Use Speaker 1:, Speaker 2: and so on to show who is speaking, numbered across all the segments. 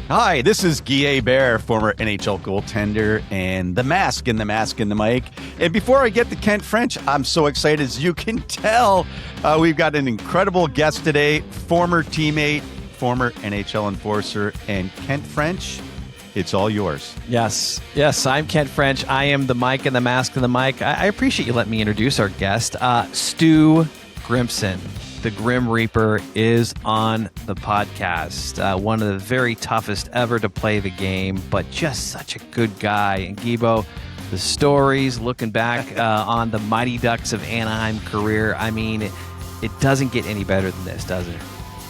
Speaker 1: Hi, this is Guy Hebert, former NHL goaltender, and the mask and the mask and the mic. And before I get to Kent French, I'm so excited. As you can tell, we've got an incredible guest today, former teammate, former NHL enforcer, and Kent French. It's all yours.
Speaker 2: Yes, I'm Kent French. I am the mic and the mask and the mic. I appreciate you letting me introduce our guest, Stu Grimson. The Grim Reaper is on the podcast. One of the very toughest ever to play the game, but just such a good guy. And Gibo, the stories, looking back on the Mighty Ducks of Anaheim career, I mean, it doesn't get any better than this, does it?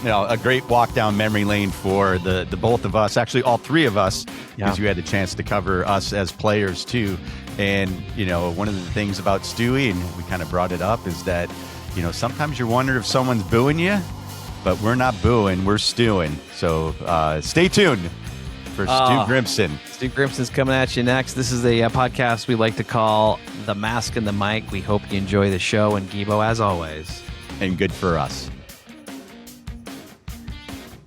Speaker 1: You know, a great walk down memory lane for the both of us, actually all three of us, because you had the chance to cover us as players too. And, you know, one of the things about Stewie, and we kind of brought it up, is that, you know, sometimes you're wondering if someone's booing you, but we're not booing, we're stewing. So stay tuned for Stu Grimson.
Speaker 2: Stu Grimson's coming at you next. This is a podcast we like to call The Mask and the Mic. We hope you enjoy the show, and Gibo, as always.
Speaker 1: And good for us.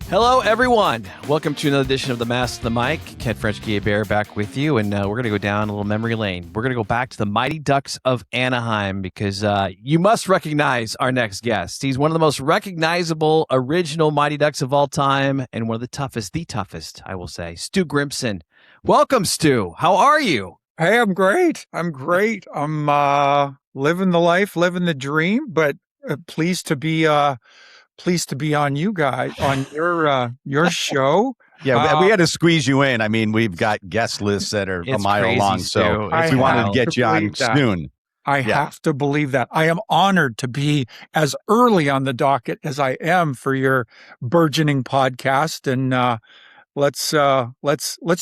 Speaker 2: Hello, everyone. Welcome to another edition of The Mask and the Mic. Kent French, Guy Bear back with you, and we're going to go down a little memory lane. We're going to go back to the Mighty Ducks of Anaheim because you must recognize our next guest. He's one of the most recognizable original Mighty Ducks of all time, and one of the toughest, I will say. Stu Grimson. Welcome, Stu. How are you?
Speaker 3: Hey, I'm great. I'm living the life, living the dream, but pleased to be on you guys, on your show.
Speaker 1: Yeah, we had to squeeze you in. I mean, we've got guest lists that are a mile
Speaker 2: crazy,
Speaker 1: long, so we wanted to get you on soon.
Speaker 3: I have to believe that. I am honored to be as early on the docket as I am for your burgeoning podcast, and let's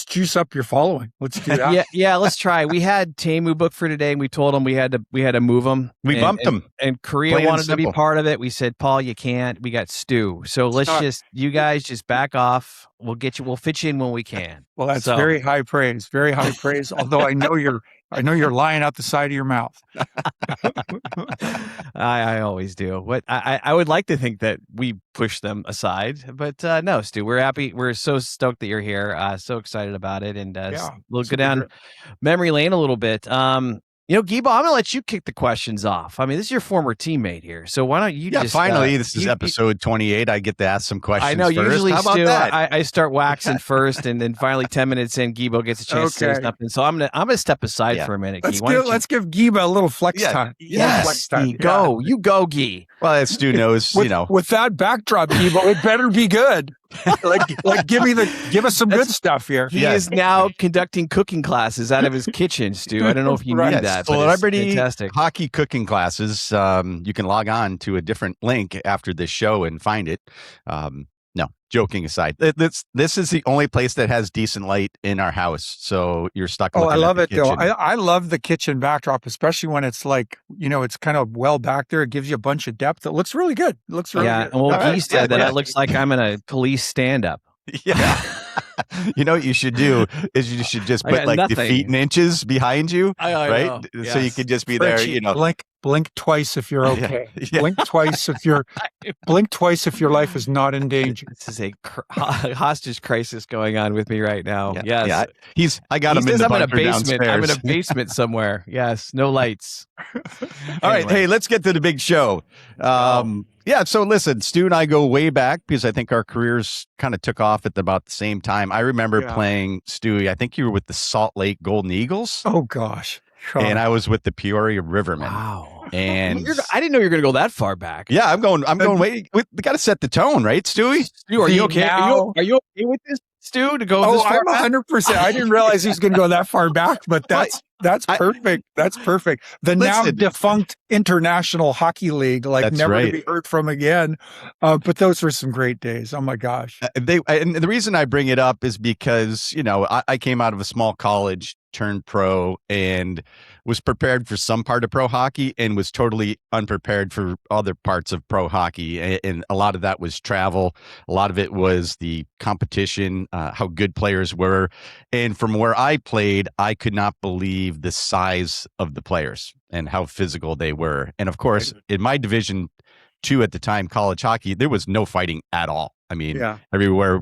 Speaker 3: juice up your following. Let's do that.
Speaker 2: yeah, let's try. We had Tamu booked for today, and we told him we had to move him.
Speaker 1: We bumped him,
Speaker 2: and Korea wanted to be part of it. We said, Paul, you can't. We got Stu, so you guys just back off. We'll fit you in when we can.
Speaker 3: Well, that's very high praise. Very high praise. Although I know you're lying out the side of your mouth.
Speaker 2: I always do. What I would like to think that we push them aside, but no, Stu, we're happy. We're so stoked that you're here. So excited about it, and we'll go down memory lane a little bit. You know, Gibo, I'm going to let you kick the questions off. I mean, this is your former teammate here, so why don't you just...
Speaker 1: finally, this is episode 28. I get to ask some questions.
Speaker 2: I know,
Speaker 1: first.
Speaker 2: usually,
Speaker 1: How about
Speaker 2: Stu,
Speaker 1: that?
Speaker 2: I start waxing first, and then finally 10 minutes in, Gibo gets a chance to say something. So I'm gonna step aside for a minute.
Speaker 3: Let's give Gibo a little flex time.
Speaker 2: Yes,
Speaker 3: flex time.
Speaker 2: Go. You go, Guy.
Speaker 1: Well, as Stu knows,
Speaker 3: with that backdrop, Gibo, it better be good. give us some good stuff here.
Speaker 2: He is now conducting cooking classes out of his kitchen, Stu. I don't know if you knew that, but
Speaker 1: Celebrity
Speaker 2: it's fantastic.
Speaker 1: Hockey cooking classes. You can log on to a different link after this show and find it. No, joking aside, this is the only place that has decent light in our house. So you're stuck.
Speaker 3: I love it though. I love the kitchen backdrop, especially when it's like, it's kind of well back there. It gives you a bunch of depth. It looks really good. It looks really good.
Speaker 2: Well, Guy said that it looks like I'm in a police stand-up.
Speaker 1: Yeah. You know what you should do is you should just put like the feet and inches behind you, right? Yes. So you could just be there,
Speaker 3: Blink twice if you're okay. Yeah. Blink twice if your life is not in danger.
Speaker 2: This is a hostage crisis going on with me right now.
Speaker 1: Yeah.
Speaker 2: Yes.
Speaker 1: Yeah. I got him in the bunker
Speaker 2: basement.
Speaker 1: downstairs.
Speaker 2: I'm in a basement somewhere. Yes. No lights.
Speaker 1: All right. Hey, let's get to the big show. Yeah, so listen, Stu and I go way back because I think our careers kind of took off at about the same time. I remember playing, Stewie, I think you were with the Salt Lake Golden Eagles.
Speaker 3: Oh, gosh.
Speaker 1: And I was with the Peoria Rivermen.
Speaker 2: Wow.
Speaker 1: And
Speaker 2: I didn't know you were going to go that far back.
Speaker 1: Yeah, I'm going, wait, we got to set the tone, right, Stewie?
Speaker 2: Stu, are you okay? Are you okay with this, Stu, to go this far back?
Speaker 3: 100%. I didn't realize he was going to go that far back, but that's perfect. That's perfect. The now defunct International Hockey League, never to be heard from again. But those were some great days. Oh my gosh.
Speaker 1: And the reason I bring it up is because, I came out of a small college, turned pro, and was prepared for some part of pro hockey and was totally unprepared for other parts of pro hockey. And a lot of that was travel. A lot of it was the competition, how good players were. And from where I played, I could not believe the size of the players and how physical they were. And of course, in my Division II at the time, college hockey, there was no fighting at all. I mean,
Speaker 3: Yeah.
Speaker 1: everywhere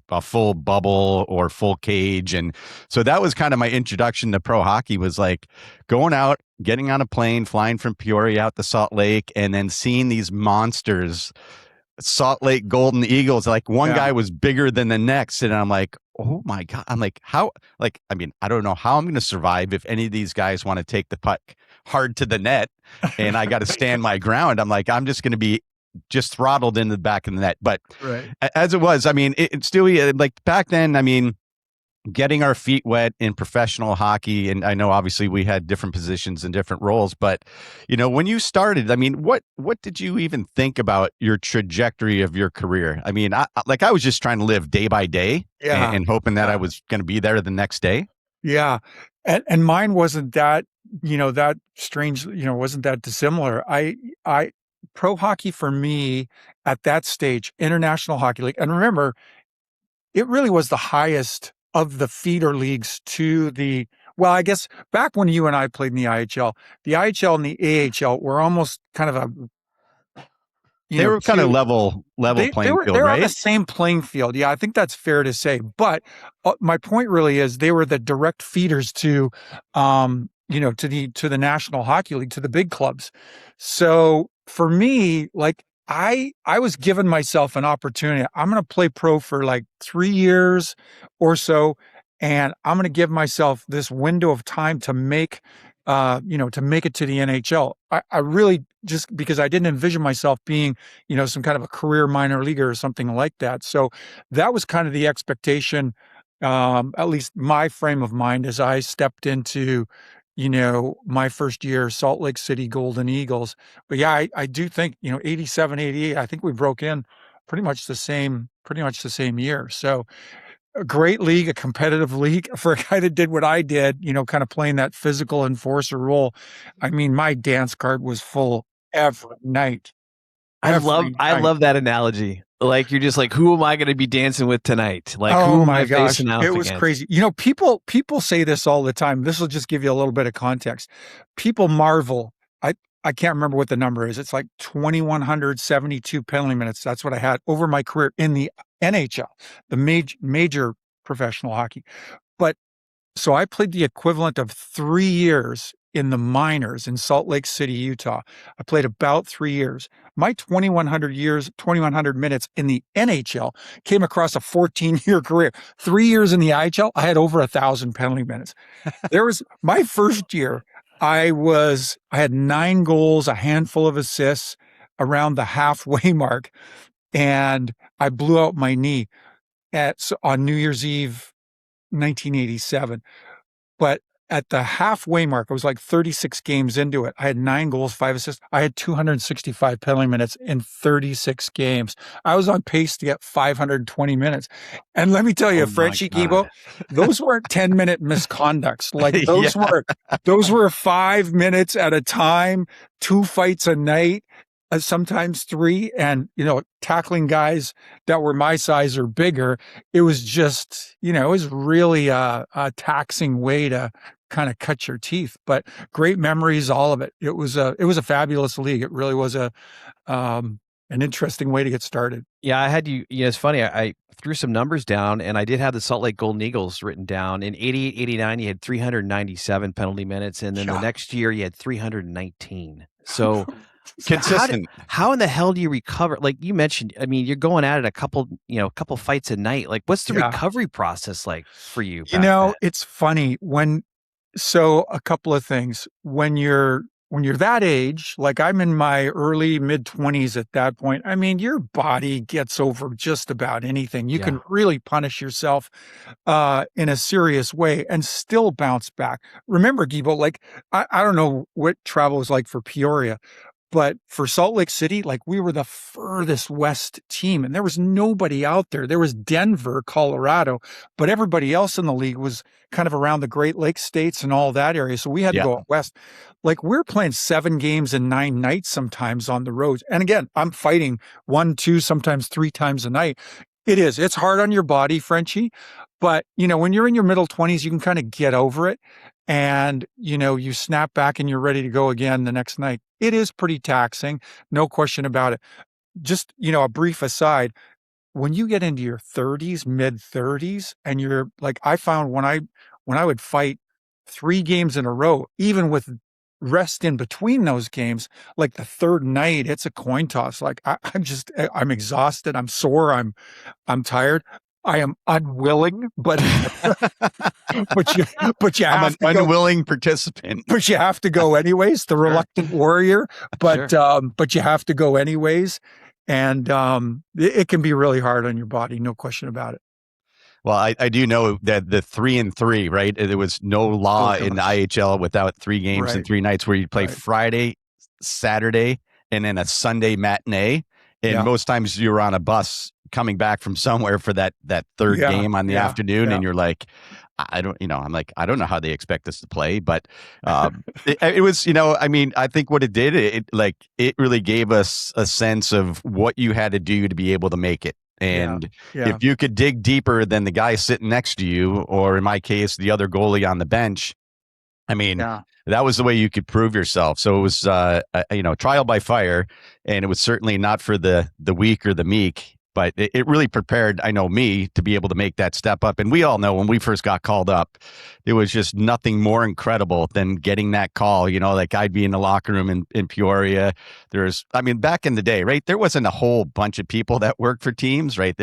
Speaker 1: a full bubble or full cage. And so that was kind of my introduction to pro hockey, was like going out, getting on a plane, flying from Peoria out to Salt Lake, and then seeing these monsters, Salt Lake Golden Eagles. Like one
Speaker 3: Yeah.
Speaker 1: guy was bigger than the next. And I'm like, oh my God. I'm like, how, like, I mean, I don't know how I'm going to survive if any of these guys want to take the puck hard to the net and I got to stand my ground. I'm like, I'm just going to be just throttled in the back of the net. But
Speaker 3: Right.
Speaker 1: as it was, I mean, it's still like back then, I mean, getting our feet wet in professional hockey. And I know obviously we had different positions and different roles, but you know, when you started, I mean, what did you even think about your trajectory of your career? I mean, I was just trying to live day by day and hoping that I was going to be there the next day.
Speaker 3: Yeah. And mine wasn't that, that strange, wasn't that dissimilar. I pro hockey for me at that stage, International Hockey League. And remember, it really was the highest of the feeder leagues well, I guess back when you and I played in the IHL and the AHL were almost kind of
Speaker 1: they were kind of level playing field,
Speaker 3: they're
Speaker 1: right?
Speaker 3: on the same playing field. Yeah, I think that's fair to say. But my point really is they were the direct feeders to, to the National Hockey League, to the big clubs. So for me, like I was giving myself an opportunity. I'm going to play pro for like 3 years or so, and I'm going to give myself this window of time to make it to the NHL. I really, just because I didn't envision myself being, some kind of a career minor leaguer or something like that. So that was kind of the expectation, at least my frame of mind as I stepped into, my first year, Salt Lake City Golden Eagles. But yeah, I do think, 87, 88, I think we broke in pretty much the same year. So a great league, a competitive league for a guy that did what I did, kind of playing that physical enforcer role. I mean, my dance card was full every night.
Speaker 2: I love that analogy. Like, you're just like, who am I going to be dancing with tonight? Like, who am I facing off
Speaker 3: against? It was crazy. People say this all the time. This will just give you a little bit of context. People marvel. I can't remember what the number is. It's like 2,172 penalty minutes. That's what I had over my career in the NHL, the major professional hockey. But so I played the equivalent of 3 years in the minors in Salt Lake City, Utah. I played about 3 years. My 2,100 minutes in the NHL came across a 14-year career. 3 years in the IHL, I had over 1,000 penalty minutes. There was my first year. I had 9 goals, a handful of assists around the halfway mark, and I blew out my knee on New Year's Eve, 1987. But at the halfway mark, I was like 36 games into it. I had 9 goals, 5 assists. I had 265 penalty minutes in 36 games. I was on pace to get 520 minutes. And let me tell you, Frenchie Guibo, those weren't 10-minute misconducts. Like those were 5 minutes at a time, 2 fights a night. Sometimes 3, and tackling guys that were my size or bigger. It was just, it was really a taxing way to kind of cut your teeth. But great memories, all of it. It was a fabulous league. It really was an interesting way to get started.
Speaker 2: Yeah, I had you. It's funny. I threw some numbers down, and I did have the Salt Lake Golden Eagles written down. In 88, 89, you had 397 penalty minutes, and then the next year you had 319. So.
Speaker 1: Consistent.
Speaker 2: How in the hell do you recover? Like you mentioned, I mean, you're going at it a couple fights a night. Like, what's the recovery process like for you?
Speaker 3: It's funny a couple of things. When you're that age, like I'm in my early mid-20s at that point, I mean, your body gets over just about anything. You can really punish yourself in a serious way and still bounce back. Remember, Guibo, like I don't know what travel was like for Peoria, but for Salt Lake City, like we were the furthest west team and there was nobody out there. There was Denver, Colorado, but everybody else in the league was kind of around the Great Lakes states and all that area. So we had to go out west. Like we're playing 7 games in 9 nights sometimes on the roads. And again, I'm fighting 1, 2, sometimes 3 times a night. It's hard on your body, Frenchie. But, when you're in your middle 20s, you can kind of get over it. And, you snap back and you're ready to go again the next night. It is pretty taxing. No question about it. Just, a brief aside. when you get into your 30s, mid 30s, and you're like, I found when I would fight 3 games in a row, even with rest in between those games, like the third night, it's a coin toss. Like I'm exhausted. I'm sore. I'm tired. I am unwilling, but but you
Speaker 1: I'm
Speaker 3: have
Speaker 1: an
Speaker 3: to go.
Speaker 1: unwilling participant.
Speaker 3: But you have to go anyways. The reluctant warrior, but
Speaker 2: Sure.
Speaker 3: but you have to go anyways, and it can be really hard on your body, no question about it.
Speaker 1: Well, I do know that the 3-3, right? There was no
Speaker 3: Oh
Speaker 1: law in the
Speaker 3: gosh,
Speaker 1: IHL without 3 games and
Speaker 3: right,
Speaker 1: 3 nights where you'd play
Speaker 3: right,
Speaker 1: Friday, Saturday, and then a Sunday matinee. And
Speaker 3: yeah,
Speaker 1: most times you were on a bus coming back from somewhere for that third
Speaker 3: yeah,
Speaker 1: game on the
Speaker 3: yeah,
Speaker 1: afternoon,
Speaker 3: yeah,
Speaker 1: and you're like, I don't, I'm like, I don't know how they expect us to play, but it was, I mean, I think what it did, it really gave us a sense of what you had to do to be able to make it.
Speaker 3: yeah,
Speaker 1: And
Speaker 3: yeah,
Speaker 1: if you could dig deeper than the guy sitting next to you, or in my case, the other goalie on the bench, I mean,
Speaker 3: yeah,
Speaker 1: that was the way you could prove yourself. So it was, trial by fire, and it was certainly not for the weak or the meek. But it really prepared, I know, me to be able to make that step up. And we all know when we first got called up, there was just nothing more incredible than getting that call. Like I'd be in the locker room in Peoria. Back in the day, right? There wasn't a whole bunch of people that worked for teams, right?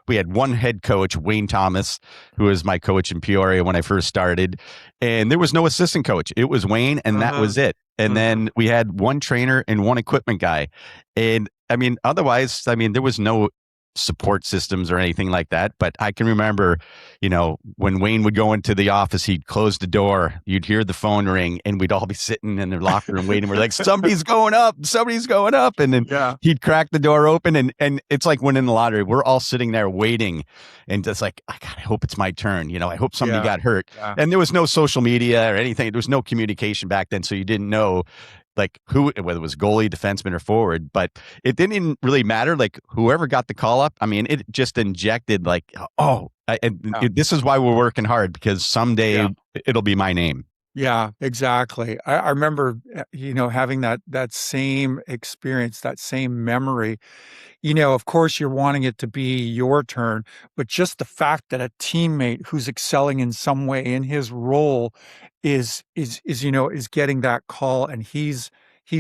Speaker 1: We had one head coach, Wayne Thomas, who was my coach in Peoria when I first started. And there was no assistant coach. It was Wayne, and that
Speaker 3: uh-huh,
Speaker 1: was it. And
Speaker 3: uh-huh.
Speaker 1: then we had one trainer and one equipment guy. And otherwise, there was no support systems or anything like that. But I can remember, when Wayne would go into the office, he'd close the door, you'd hear the phone ring, and we'd all be sitting in the locker room waiting. We're like, somebody's going up, somebody's going up. And then
Speaker 3: Yeah,
Speaker 1: he'd crack the door open, and it's like winning the lottery. We're all sitting there waiting, and just like, I hope it's my turn. I hope somebody
Speaker 3: yeah,
Speaker 1: got hurt.
Speaker 3: yeah,
Speaker 1: And there was no social media or anything. There was no communication back then. So you didn't know like whether it was goalie, defenseman, or forward, but it didn't even really matter. Like whoever got the call up, it just injected like,
Speaker 3: yeah,
Speaker 1: this is why we're working hard, because someday
Speaker 3: yeah.
Speaker 1: it'll be my name.
Speaker 3: Yeah, exactly. I remember, having that same experience, that same memory. Of course, you're wanting it to be your turn, but just the fact that a teammate who's excelling in some way in his role is getting that call, and he's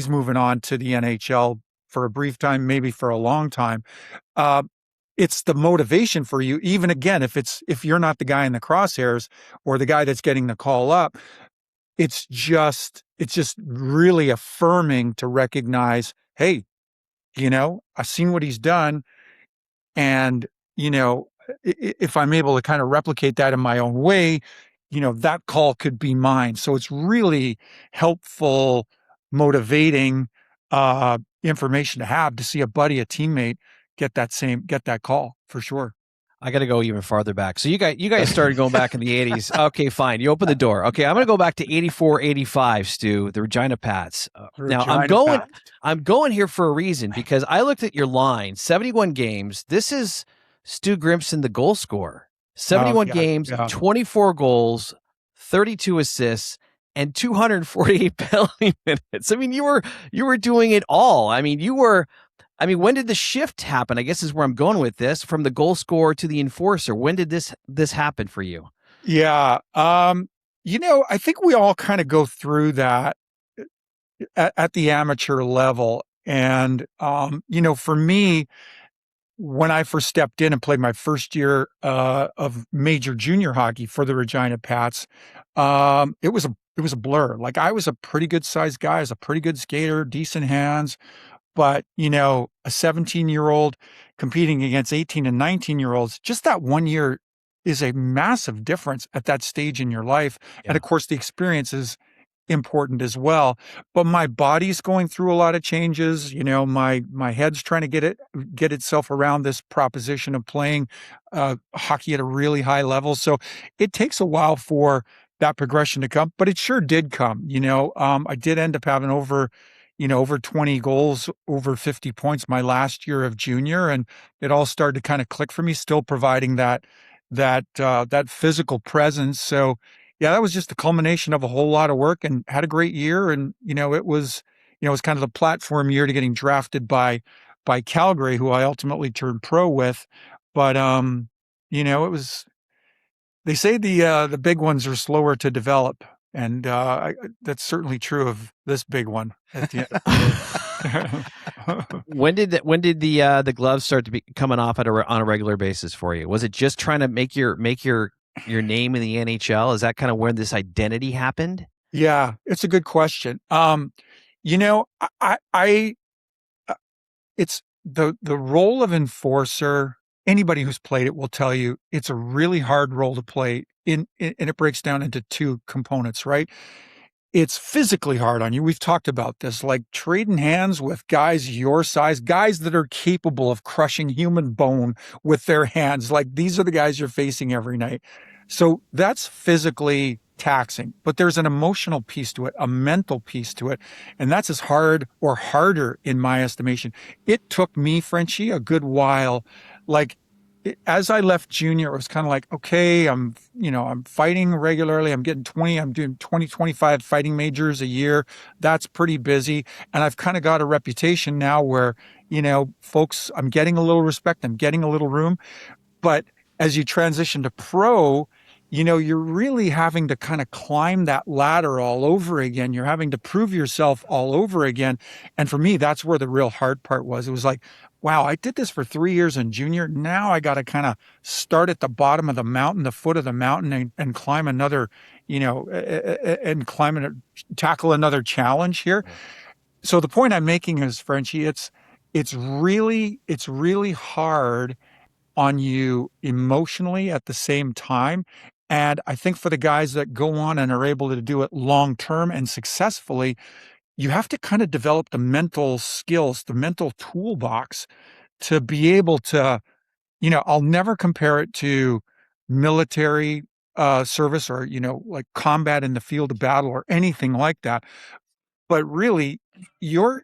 Speaker 3: moving on to the NHL for a brief time, maybe for a long time. Uh, it's the motivation for you, even again, if you're not the guy in the crosshairs or the guy that's getting the call up, it's just really affirming to recognize, hey, I've seen what he's done. And, if I'm able to kind of replicate that in my own way, that call could be mine. So it's really helpful, motivating information to have, to see a buddy, a teammate get that call for sure.
Speaker 2: I got to go even farther back. So you guys started going back in the 80s. Okay, fine. You open the door. Okay, I'm going to go back to 84, 85, Stu, the Regina Pats. Now I'm going here for a reason, because I looked at your line, 71 games. This is Stu Grimson, the goal scorer. 71
Speaker 3: Yeah,
Speaker 2: games,
Speaker 3: yeah.
Speaker 2: 24 goals, 32 assists, and 248 penalty minutes. You were doing it all. When did the shift happen? I guess is where I'm going with this, from the goal scorer to the enforcer. When did this happen for you?
Speaker 3: Yeah. I think we all kind of go through that at the amateur level. And, for me, when I first stepped in and played my first year of major junior hockey for the Regina Pats, it was a blur. Like I was a pretty good sized guy, I was a pretty good skater, decent hands, but a 17-year-old competing against 18 and 19-year-olds, just that 1 year is a massive difference at that stage in your life. And
Speaker 2: Yeah.
Speaker 3: of course, the experience is important as well. But my body's going through a lot of changes. My head's trying to get itself around this proposition of playing hockey at a really high level. So it takes a while for that progression to come, but it sure did come. I did end up having over 20 goals, over 50 points my last year of junior, and it all started to kind of click for me. Still providing that physical presence. So yeah, that was just the culmination of a whole lot of work, and had a great year. And, it was kind of the platform year to getting drafted by by Calgary, who I ultimately turned pro with. But it was, they say the big ones are slower to develop, and that's certainly true of this big one at the end of the day.
Speaker 2: When did the gloves start to be coming off on a regular basis for you? Was it just trying to make your name in the NHL? Is that kind of where this identity happened?
Speaker 3: Yeah, it's a good question. You know, I it's the role of enforcer. Anybody who's played it will tell you it's a really hard role to play and it breaks down into two components, right? It's physically hard on you. We've talked about this, like trading hands with guys your size, guys that are capable of crushing human bone with their hands. Like these are the guys you're facing every night. So that's physically taxing, but there's an emotional piece to it, a mental piece to it. And that's as hard or harder in my estimation. It took me, Frenchie, a good while. Like as I left junior, it was kind of like, okay, I'm fighting regularly. I'm doing 20, 25 fighting majors a year. That's pretty busy. And I've kind of got a reputation now where, folks, I'm getting a little respect. I'm getting a little room. But as you transition to pro, you're really having to kind of climb that ladder all over again. You're having to prove yourself all over again. And for me, that's where the real hard part was. It was like, wow, I did this for 3 years in junior. Now I got to kind of start at the bottom of the mountain, the foot of the mountain, and climb another, and tackle another challenge here. So the point I'm making is, Frenchie, it's really hard on you emotionally at the same time. And I think for the guys that go on and are able to do it long term and successfully, you have to kind of develop the mental skills, the mental toolbox to be able to, I'll never compare it to military service or, like combat in the field of battle or anything like that. But really, you're,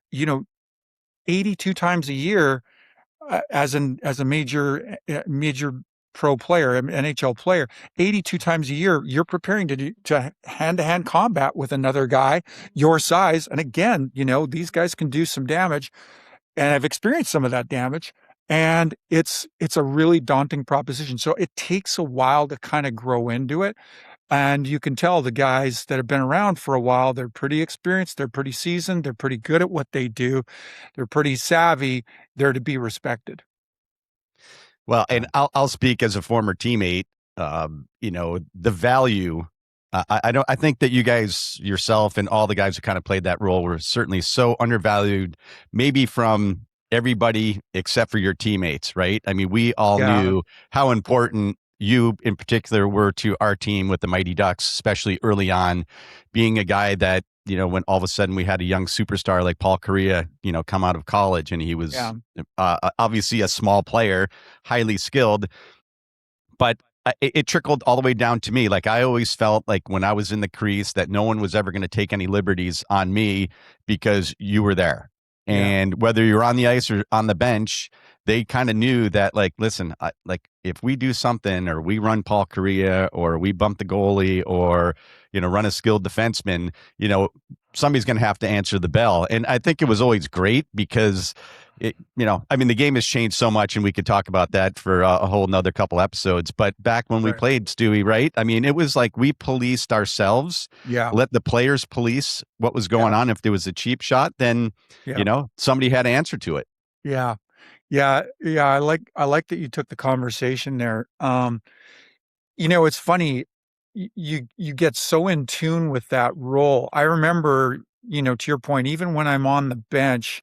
Speaker 3: 82 times a year as a major pro player, an NHL player, 82 times a year, you're preparing to do to hand-to-hand combat with another guy your size. And again, these guys can do some damage, and I've experienced some of that damage. And it's a really daunting proposition. So it takes a while to kind of grow into it. And you can tell the guys that have been around for a while, they're pretty experienced, they're pretty seasoned, they're pretty good at what they do, they're pretty savvy, they're to be respected.
Speaker 1: Well, and I'll speak as a former teammate. The value. I think that you guys yourself and all the guys who kind of played that role were certainly so undervalued, maybe from everybody except for your teammates, right? I mean, we all knew how important you in particular were to our team with the Mighty Ducks, especially early on, being a guy that, when all of a sudden we had a young superstar like Paul Kariya, come out of college, and he was obviously a small player, highly skilled, but it trickled all the way down to me. Like I always felt like when I was in the crease that no one was ever going to take any liberties on me because you were there. And whether you're on the ice or on the bench, they kind of knew that, like, listen, if we do something or we run Paul Kariya or we bump the goalie or, run a skilled defenseman, somebody's going to have to answer the bell. And I think it was always great because the game has changed so much, and we could talk about that for a whole nother couple episodes. But back when we played, Stewie, right? I mean, it was like we policed ourselves.
Speaker 3: Yeah.
Speaker 1: Let the players police what was going on. If there was a cheap shot, then, somebody had to answer to it.
Speaker 3: Yeah. Yeah. Yeah. I like that you took the conversation there. It's funny. You get so in tune with that role. I remember, to your point, even when I'm on the bench,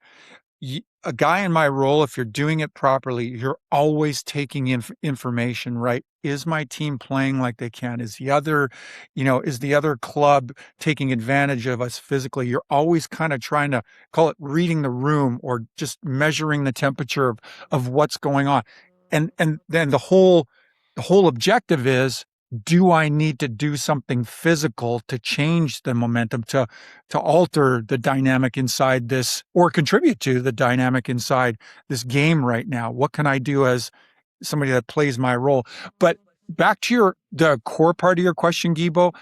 Speaker 3: a guy in my role, if you're doing it properly, you're always taking information, right? Is my team playing like they can? Is the other club taking advantage of us physically? You're always kind of trying to call it reading the room or just measuring the temperature of what's going on. And then the whole objective is, do I need to do something physical to change the momentum, to alter the dynamic inside this, or contribute to the dynamic inside this game right now? What can I do as somebody that plays my role? But back to the core part of your question, Guibo,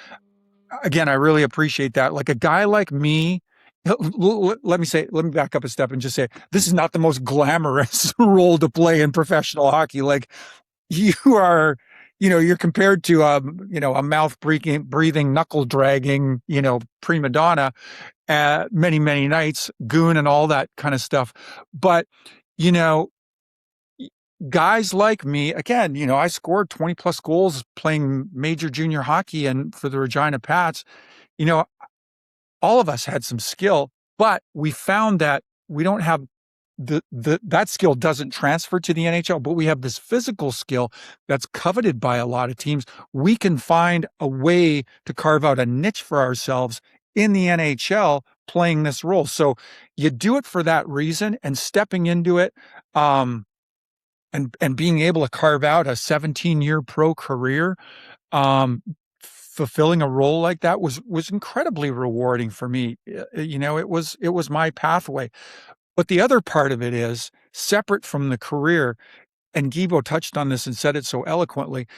Speaker 3: again, I really appreciate that. Like a guy like me, let me back up a step and just say, this is not the most glamorous role to play in professional hockey. Like, you are, you're compared to, a mouth breathing, knuckle dragging, prima donna, many, many nights, goon and all that kind of stuff. But, you know, guys like me, again, I scored 20 plus goals playing major junior hockey and for the Regina Pats. All of us had some skill, but we found that we don't have that skill doesn't transfer to the NHL, but we have this physical skill that's coveted by a lot of teams. We can find a way to carve out a niche for ourselves in the NHL playing this role. So you do it for that reason, and stepping into it, and being able to carve out a 17-year pro career, fulfilling a role like that was incredibly rewarding for me. It was my pathway. But the other part of it is separate from the career, and Guibo touched on this and said it so eloquently.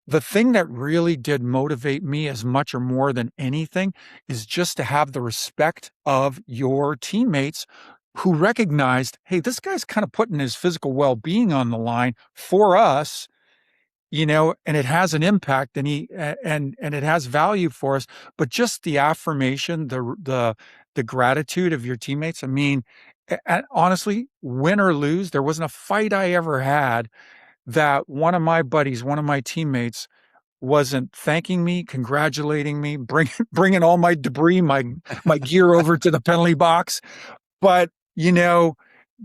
Speaker 3: The thing that really did motivate me as much or more than anything is just to have the respect of your teammates who recognized, hey, this guy's kind of putting his physical well-being on the line for us, and it has an impact, and it has value for us. But just the affirmation, the gratitude of your teammates. I mean, and honestly, win or lose, there wasn't a fight I ever had that one of my buddies, one of my teammates, wasn't thanking me, congratulating me, bringing all my debris, my gear over to the penalty box. But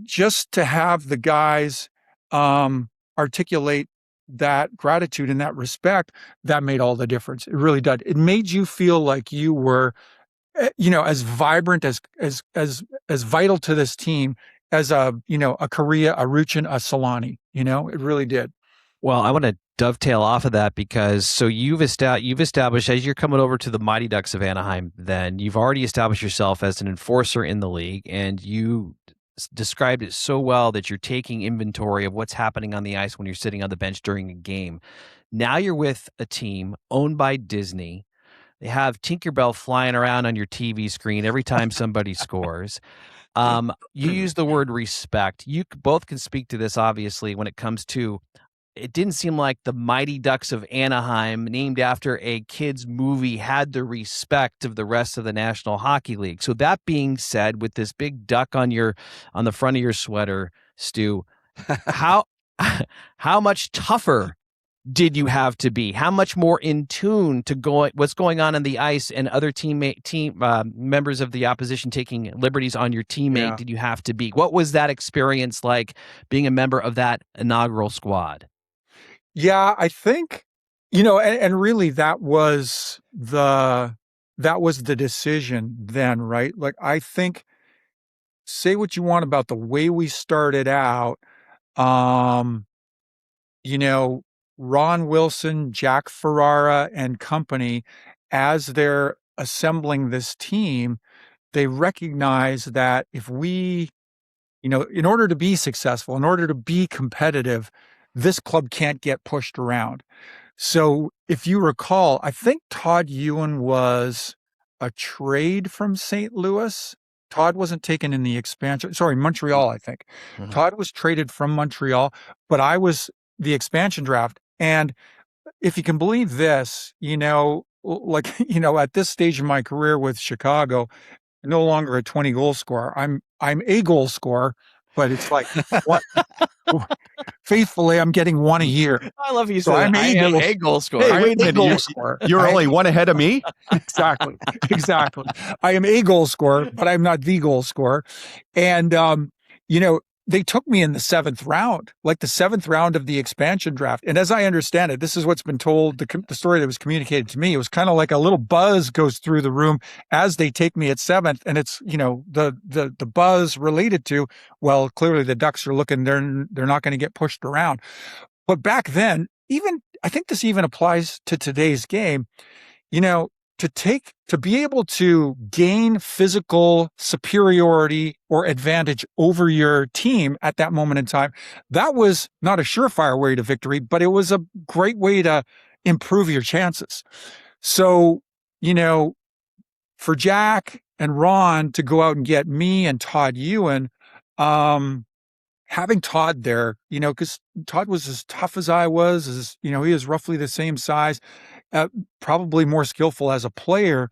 Speaker 3: just to have the guys articulate that gratitude and that respect, that made all the difference. It really did. It made you feel like you were, as vibrant, as vital to this team as a Korea, a Ruchin, a Solani. It really did.
Speaker 2: Well, I want to dovetail off of that, because you've established, as you're coming over to the Mighty Ducks of Anaheim, then you've already established yourself as an enforcer in the league, and you described it so well that you're taking inventory of what's happening on the ice when you're sitting on the bench during a game. Now you're with a team owned by Disney. They have Tinkerbell flying around on your TV screen every time somebody scores. You use the word respect. You both can speak to this, obviously, when it comes to, it didn't seem like the Mighty Ducks of Anaheim, named after a kid's movie, had the respect of the rest of the National Hockey League. So that being said, with this big duck on the front of your sweater, Stu, how much tougher did you have to be? How much more in tune to what's going on the ice and other team members of the opposition taking liberties on your teammate did you have to be? What was that experience like, being a member of that inaugural squad?
Speaker 3: Yeah, I think, and really that was the decision then, right? Like, I think, say what you want about the way we started out, Ron Wilson, Jack Ferrara and company, as they're assembling this team, they recognize that if we, in order to be successful, in order to be competitive, this club can't get pushed around. So if you recall, I think Todd Ewan was a trade from St. Louis. Todd wasn't taken in the expansion. Sorry, Montreal, I think. Mm-hmm. Todd was traded from Montreal, but I was the expansion draft. And if you can believe this, at this stage of my career with Chicago, no longer a 20 goal scorer. I'm a goal scorer, but it's like, what? Faithfully, I'm getting one a year.
Speaker 2: I love you. So I'm a goal scorer.
Speaker 1: Hey, wait a minute. You're only one ahead of me?
Speaker 3: Exactly. I am a goal scorer, but I'm not the goal scorer. And, they took me in the 7th round, like the 7th round of the expansion draft. And as I understand it, this is what's been told, the story that was communicated to me. It was kind of like a little buzz goes through the room as they take me at 7th. And it's, the buzz related to, well, clearly the Ducks are looking, they're not going to get pushed around. But back then, I think this even applies to today's game, to be able to gain physical superiority or advantage over your team at that moment in time, that was not a surefire way to victory, but it was a great way to improve your chances. So, for Jack and Ron to go out and get me and Todd Ewan. Having Todd there, because Todd was as tough as I was, he was roughly the same size, probably more skillful as a player.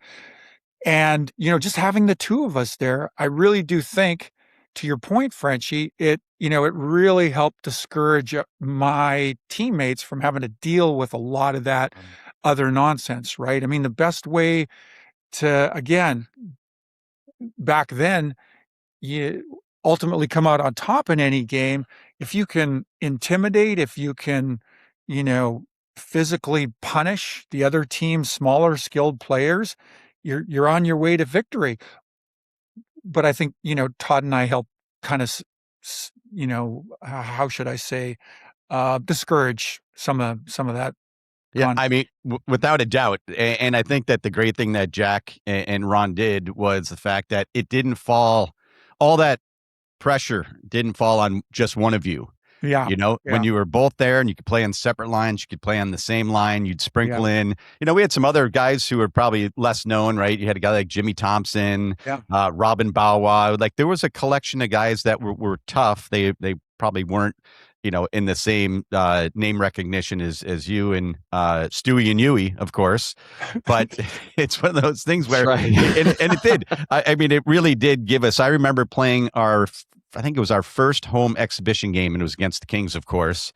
Speaker 3: And, just having the two of us there, I really do think, to your point, Frenchie, it really helped discourage my teammates from having to deal with a lot of that other nonsense, right? I mean, the best way to, again, back then, you ultimately come out on top in any game if you can intimidate, if you can, physically punish the other team's smaller skilled players, you're on your way to victory. But I think, Todd and I helped kind of, how should I say, discourage some of that.
Speaker 1: Yeah, I mean, without a doubt. And I think that the great thing that Jack and Ron did was the fact that it didn't fall, all that pressure didn't fall on just one of you.
Speaker 3: Yeah.
Speaker 1: When you were both there and you could play on separate lines, you could play on the same line, you'd sprinkle in, we had some other guys who were probably less known, right? You had a guy like Jimmy Thompson, Robin Bawa. Like there was a collection of guys that were tough. They probably weren't, in the same name recognition as you and Stewie and Yui, of course. But it's one of those things where, and it did. I mean, it really did give us. I remember playing I think it was our first home exhibition game, and it was against the Kings, of course.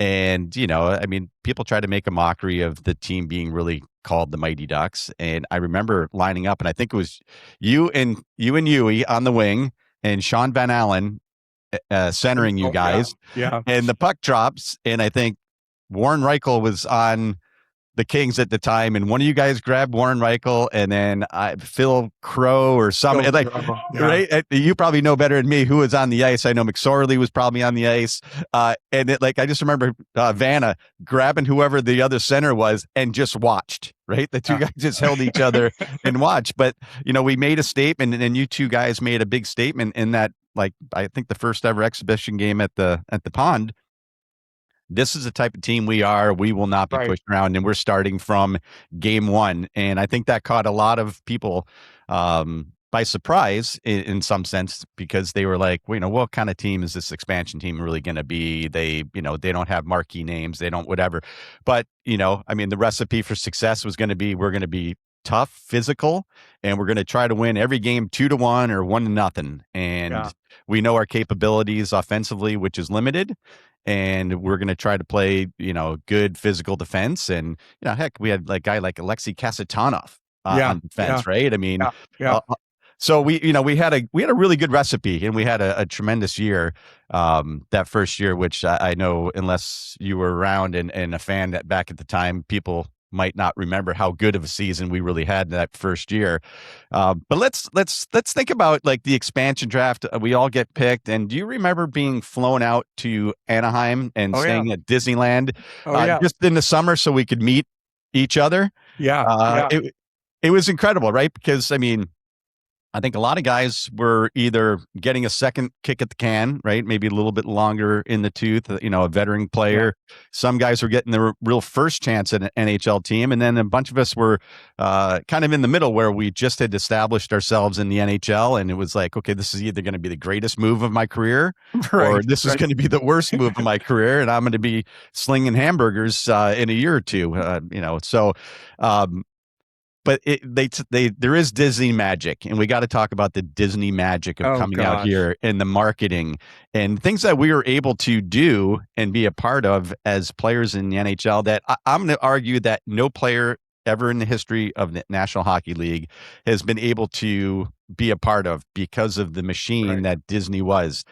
Speaker 1: And, I mean, people tried to make a mockery of the team being really called the Mighty Ducks. And I remember lining up, and I think it was you and Yui on the wing, and Sean Van Allen centering you guys.
Speaker 3: Yeah.
Speaker 1: And the puck drops, and I think Warren Reichel was on the Kings at the time, and one of you guys grabbed Warren Reichel, and then Phil Crow or something. Right? You probably know better than me who was on the ice. I know McSorley was probably on the ice, and I just remember Vanna grabbing whoever the other center was and just watched. Right, the two guys just held each other and watched. But we made a statement, and you two guys made a big statement in that. Like I think the first ever exhibition game at the Pond. This is the type of team we are. We will not be pushed around, and we're starting from game one. And I think that caught a lot of people by surprise in some sense, because they were like, well, what kind of team is this expansion team really going to be? They, they don't have marquee names. They don't whatever. But, I mean, the recipe for success was going to be, we're going to be tough, physical, and we're going to try to win every game 2-1 or 1-0. And we know our capabilities offensively, which is limited. And we're going to try to play, good physical defense. And, heck, we had a guy like Alexei Kasatonov on defense, right? I mean, so we had a really good recipe, and we had a tremendous year that first year, which I know, unless you were around and a fan that back at the time, people might not remember how good of a season we really had that first year. But let's think about like the expansion draft. We all get picked. And do you remember being flown out to Anaheim and staying at Disneyland just in the summer so we could meet each other? It was incredible, right? Because I mean, I think a lot of guys were either getting a second kick at the can, right? Maybe a little bit longer in the tooth, a veteran player. Some guys were getting the real first chance at an NHL team. And then a bunch of us were kind of in the middle, where we just had established ourselves in the NHL. And it was like, okay, this is either going to be the greatest move of my career, or this is going to be the worst move of my career. And I'm going to be slinging hamburgers in a year or two, so but there is Disney magic, and we got to talk about the Disney magic of coming out here and the marketing and things that we were able to do and be a part of as players in the NHL that I'm going to argue that no player ever in the history of the National Hockey League has been able to be a part of, because of the machine that Disney was.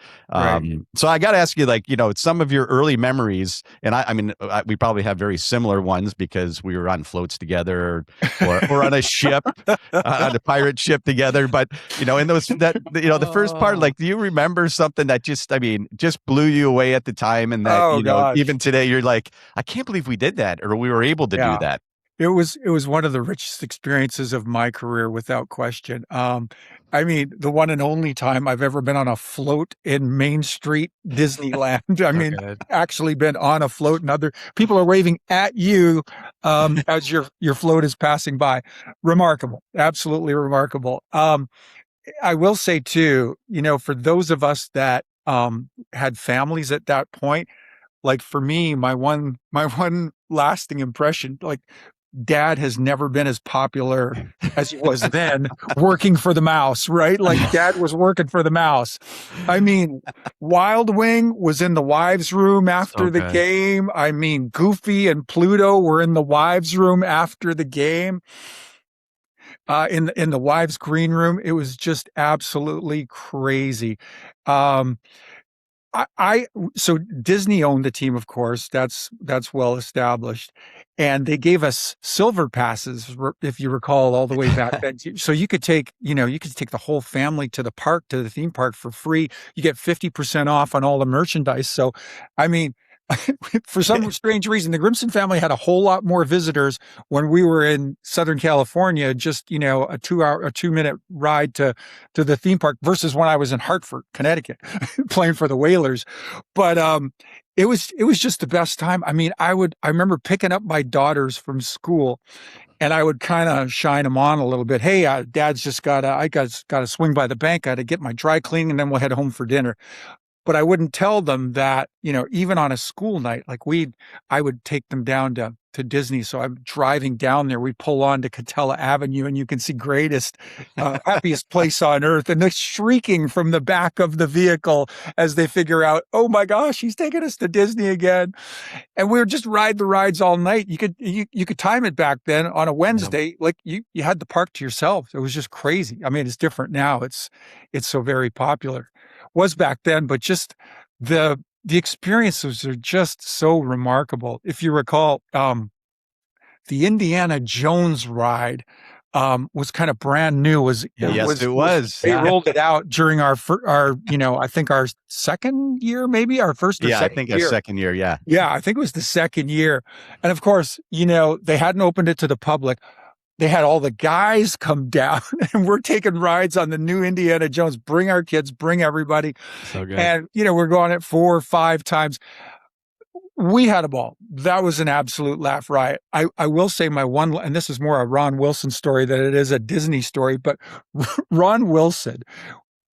Speaker 1: So I got to ask you, some of your early memories, and I mean, we probably have very similar ones because we were on floats together or on a ship, on a pirate ship together. But, in those, the first part, do you remember something that just blew you away at the time? And that, even today you're like, I can't believe we did that, or we were able to do that.
Speaker 3: it was one of the richest experiences of my career, without question. I mean, the one and only time I've ever been on a float in Main Street Disneyland. I mean,
Speaker 2: good.
Speaker 3: actually been on a float, and other people are waving at you as your float is passing by. Remarkable, absolutely remarkable. I will say too, for those of us that had families at that point, like for me, my one lasting impression, like dad has never been as popular as he was then working for the mouse, right? Like dad was working for the mouse. I mean, Wild Wing was in the wives' room after the game. I mean, Goofy and Pluto were in the wives' room after the game. In the wives' green room, it was just absolutely crazy. Um, I so Disney owned the team, of course. That's well established, and they gave us silver passes, if you recall, all the way back then. So you could take the whole family to the theme park for free. You get 50% off on all the merchandise. So, I mean, for some strange reason, the Grimson family had a whole lot more visitors when we were in Southern California, just, a 2-minute ride to the theme park versus when I was in Hartford, Connecticut, playing for the Whalers. But, it was just the best time. I mean, I remember picking up my daughters from school, and I would kind of shine them on a little bit. Hey, Dad's just I got to swing by the bank. I got to get my dry cleaning, and then we'll head home for dinner. But I wouldn't tell them that, even on a school night, like I would take them down to Disney. So I'm driving down there. We pull on to Catella Avenue, and you can see greatest, happiest place on earth. And they're shrieking from the back of the vehicle as they figure out, oh my gosh, he's taking us to Disney again. And we would just ride the rides all night. You could time it back then on a Wednesday. Like you had the park to yourself. It was just crazy. I mean, it's different now. It's so very popular. Was back then, but just the experiences are just so remarkable. If you recall, the Indiana Jones ride was kind of brand new.
Speaker 1: Yes, it was.
Speaker 3: They rolled it out during our I think our second year, maybe our first or second year.
Speaker 1: I think our second year. Yeah.
Speaker 3: Yeah, I think it was the second year. And of course, they hadn't opened it to the public. They had all the guys come down, and we're taking rides on the new Indiana Jones. Bring our kids, bring everybody.
Speaker 2: So good.
Speaker 3: And, we're going it 4 or 5 times. We had a ball. That was an absolute laugh riot. I will say and this is more a Ron Wilson story than it is a Disney story, but Ron Wilson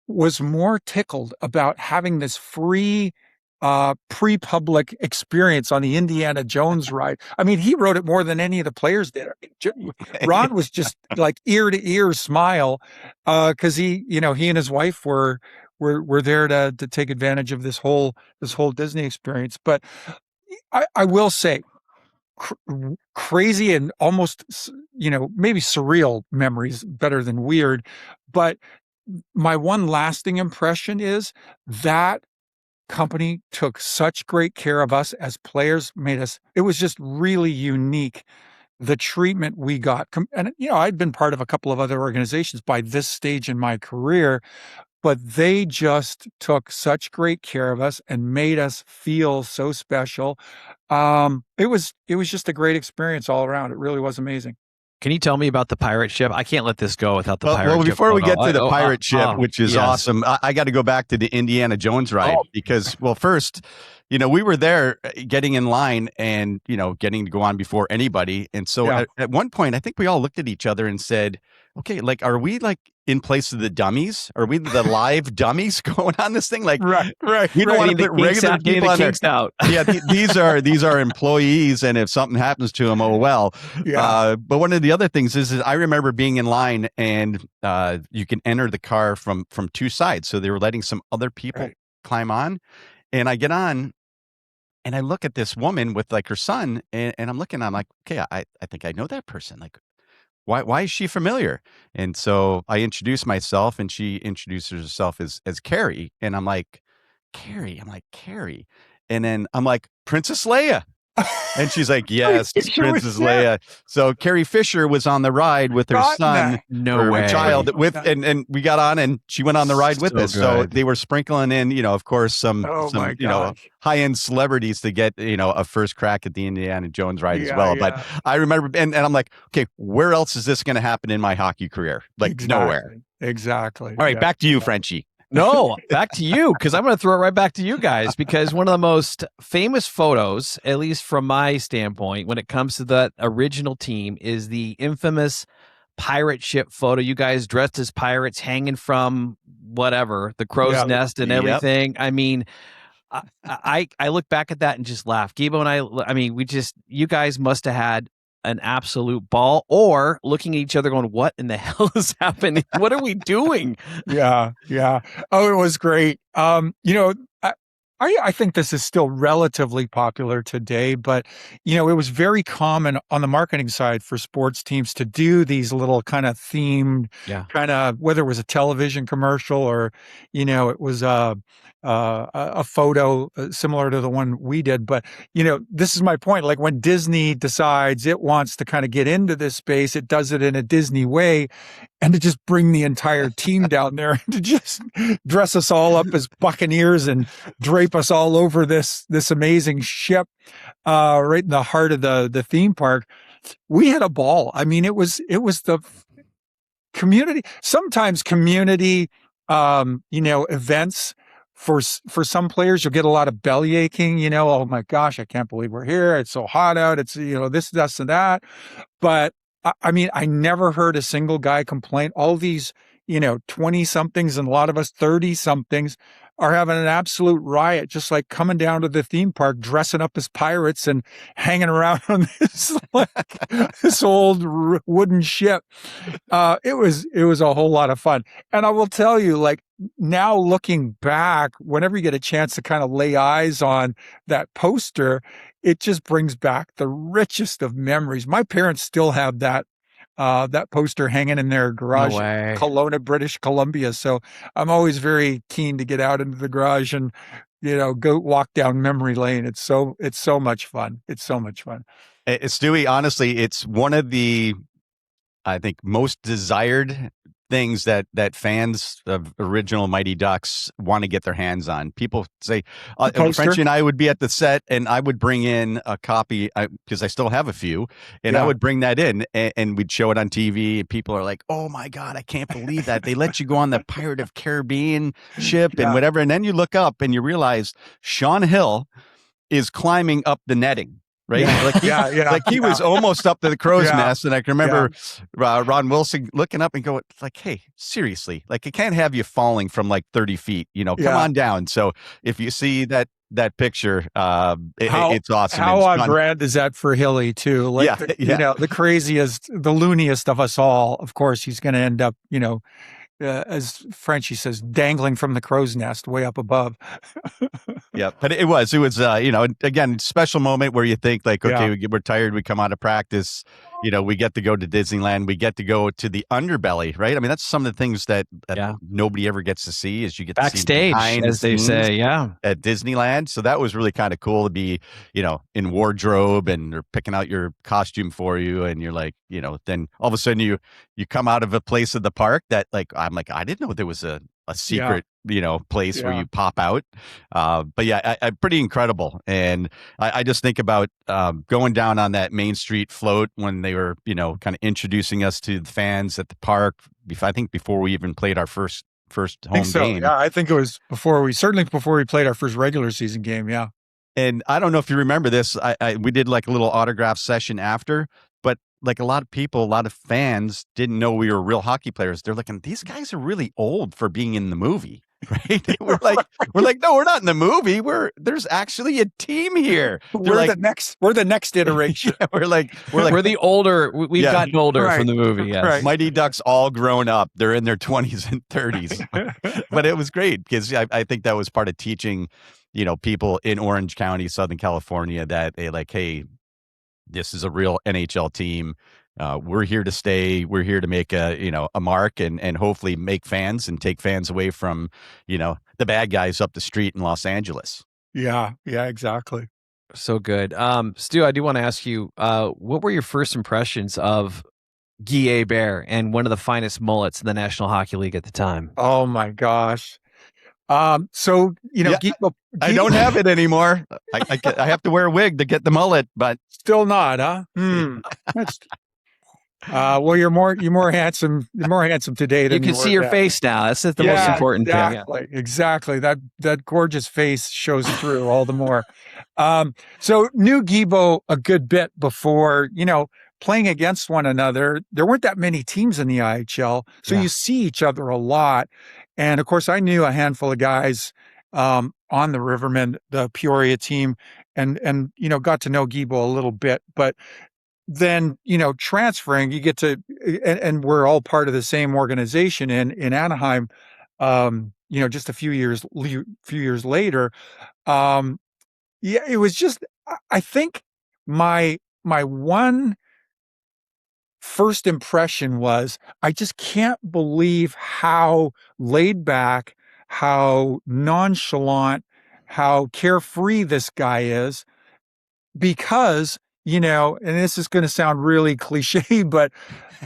Speaker 3: was more tickled about having this free pre-public experience on the Indiana Jones ride. I mean, he wrote it more than any of the players did. Ron was just like ear to ear smile because he and his wife were there to take advantage of this whole Disney experience. But I will say, crazy and almost maybe surreal memories, better than weird. But my one lasting impression is that company took such great care of us as players, it was just really unique, the treatment we got. And, I'd been part of a couple of other organizations by this stage in my career, but they just took such great care of us and made us feel so special. It was just a great experience all around. It really was amazing.
Speaker 2: Can you tell me about the pirate ship? I can't let this go without the pirate ship.
Speaker 1: Well, before we get to the pirate ship, which is awesome, I got to go back to the Indiana Jones ride because, well, first, we were there getting in line and, getting to go on before anybody. And so at one point, I think we all looked at each other and said, okay, like, are we like in place of the dummies? Are we the live dummies going on this thing? Like,
Speaker 3: right.
Speaker 1: We don't want to put regular people on there.
Speaker 2: Out.
Speaker 1: Yeah, these are employees, and if something happens to them, oh well.
Speaker 3: Yeah.
Speaker 1: But one of the other things is I remember being in line, and you can enter the car from 2 sides. So they were letting some other people climb on, and I get on, and I look at this woman with like her son, and I'm like, okay, I think I know that person. Like, why is she familiar? And so I introduced myself, and she introduces herself as Carrie. And I'm like, Carrie. And then I'm like, Princess Leia. And she's like, yes,
Speaker 3: Fisher
Speaker 1: Princess
Speaker 3: was there.
Speaker 1: Leia. So Carrie Fisher was on the ride with her son,
Speaker 2: No
Speaker 1: or
Speaker 2: way.
Speaker 1: child, with, and we got on, and she went on the ride with us.
Speaker 2: good.
Speaker 1: So they were sprinkling in, of course, some
Speaker 3: my gosh.
Speaker 1: high-end celebrities to get, a first crack at the Indiana Jones ride as well.
Speaker 3: Yeah.
Speaker 1: But I remember, and I'm like, okay, where else is this going to happen in my hockey career? Like nowhere.
Speaker 3: Exactly.
Speaker 1: All right, back to you, Frenchie.
Speaker 2: No, back to you, because I'm going to throw it right back to you guys, because one of the most famous photos, at least from my standpoint, when it comes to the original team, is the infamous pirate ship photo. You guys dressed as pirates hanging from whatever, the crow's nest and everything. I mean, I look back at that and just laugh. Gibo and I mean, you guys must have had an absolute ball, or looking at each other going, what in the hell is happening? What are we doing?
Speaker 3: Yeah. Oh, it was great. I think this is still relatively popular today, but it was very common on the marketing side for sports teams to do these little kind of themed, kind of, whether it was a television commercial or, it was a photo similar to the one we did. But, this is my point. Like when Disney decides it wants to kind of get into this space, it does it in a Disney way. And to just bring the entire team down there to just dress us all up as buccaneers and drape us all over this amazing ship right in the heart of the theme park. We had a ball. I mean, it was the community. Sometimes community, events for some players, you'll get a lot of belly aching. Oh my gosh, I can't believe we're here. It's so hot out. It's this and that. But I mean, I never heard a single guy complain. All these, 20 somethings and a lot of us 30 somethings are having an absolute riot, just like coming down to the theme park, dressing up as pirates and hanging around on this old wooden ship. It was a whole lot of fun. And I will tell you, like, now looking back, whenever you get a chance to kind of lay eyes on that poster, it just brings back the richest of memories. My parents still have that poster hanging in their garage in Kelowna, British Columbia. So I'm always very keen to get out into the garage and, go walk down memory lane. It's so much fun. It's so much fun.
Speaker 1: Stewie, honestly, it's one of the, I think, most desired things that fans of original Mighty Ducks want to get their hands on. People say, Frenchie and I would be at the set, and I would bring in a copy because I still have a few, and I would bring that in, and we'd show it on TV. And people are like, "Oh my God, I can't believe that they let you go on the Pirate of Caribbean ship and whatever." And then you look up and you realize Sean Hill is climbing up the netting. Right? Like he was almost up to the crow's nest. And I can remember Ron Wilson looking up and going, like, hey, seriously, like, I can't have you falling from like 30 feet, come on down. So if you see that picture, it's awesome.
Speaker 3: How on brand is that for Hilly too? Like, the craziest, the looniest of us all. Of course, he's going to end up, as Frenchie says, dangling from the crow's nest way up above.
Speaker 1: Yeah, but it was again, special moment where you think like, okay, we're tired, we come out of practice, we get to go to Disneyland, we get to go to the underbelly, right? I mean, that's some of the things that nobody ever gets to see, is you get
Speaker 2: backstage,
Speaker 1: to see
Speaker 2: as they say,
Speaker 1: at Disneyland. So that was really kind of cool to be, in wardrobe, and they're picking out your costume for you, and you're like, then all of a sudden you come out of a place of the park that, like, I'm like, I didn't know there was a secret place where you pop out. But I pretty incredible. And I just think about going down on that Main Street float when they were kind of introducing us to the fans at the park, I think before we even played our first home game.
Speaker 3: Yeah, I think it was before we played our first regular season game. Yeah.
Speaker 1: And I don't know if you remember this, we did like a little autograph session after, but like a lot of fans didn't know we were real hockey players. They're like, these guys are really old for being in the movie, right? We're like, no, we're not in the movie. There's actually a team here.
Speaker 3: We're the next iteration.
Speaker 1: We're
Speaker 2: the older. We've gotten older from the movie. Yes.
Speaker 1: Right. Mighty Ducks all grown up. They're in their 20s and 30s. But it was great because I think that was part of teaching, people in Orange County, Southern California, that they like, hey, this is a real NHL team. We're here to stay. We're here to make a mark and hopefully make fans and take fans away from, the bad guys up the street in Los Angeles.
Speaker 3: Yeah, exactly.
Speaker 2: So good. Stu, I do want to ask you, what were your first impressions of Guy Hebert and one of the finest mullets in the National Hockey League at the time?
Speaker 3: Oh my gosh. So
Speaker 1: Yeah, I don't have it anymore. I have to wear a wig to get the mullet, but
Speaker 3: still not, huh? That's well, you're more handsome. You're more handsome today than
Speaker 2: You can
Speaker 3: you were
Speaker 2: see your
Speaker 3: then.
Speaker 2: face now. That's the most important thing. Yeah.
Speaker 3: Exactly. That gorgeous face shows through all the more. So knew Gibo a good bit before, playing against one another. There weren't that many teams in the IHL, so you see each other a lot. And of course, I knew a handful of guys on the Rivermen, the Peoria team, and got to know Gibo a little bit, but then transferring, you get to and we're all part of the same organization in Anaheim, just a few years later. Yeah, it was just, I think my one first impression was, I just can't believe how laid back, how nonchalant, how carefree this guy is, because, and this is going to sound really cliche, but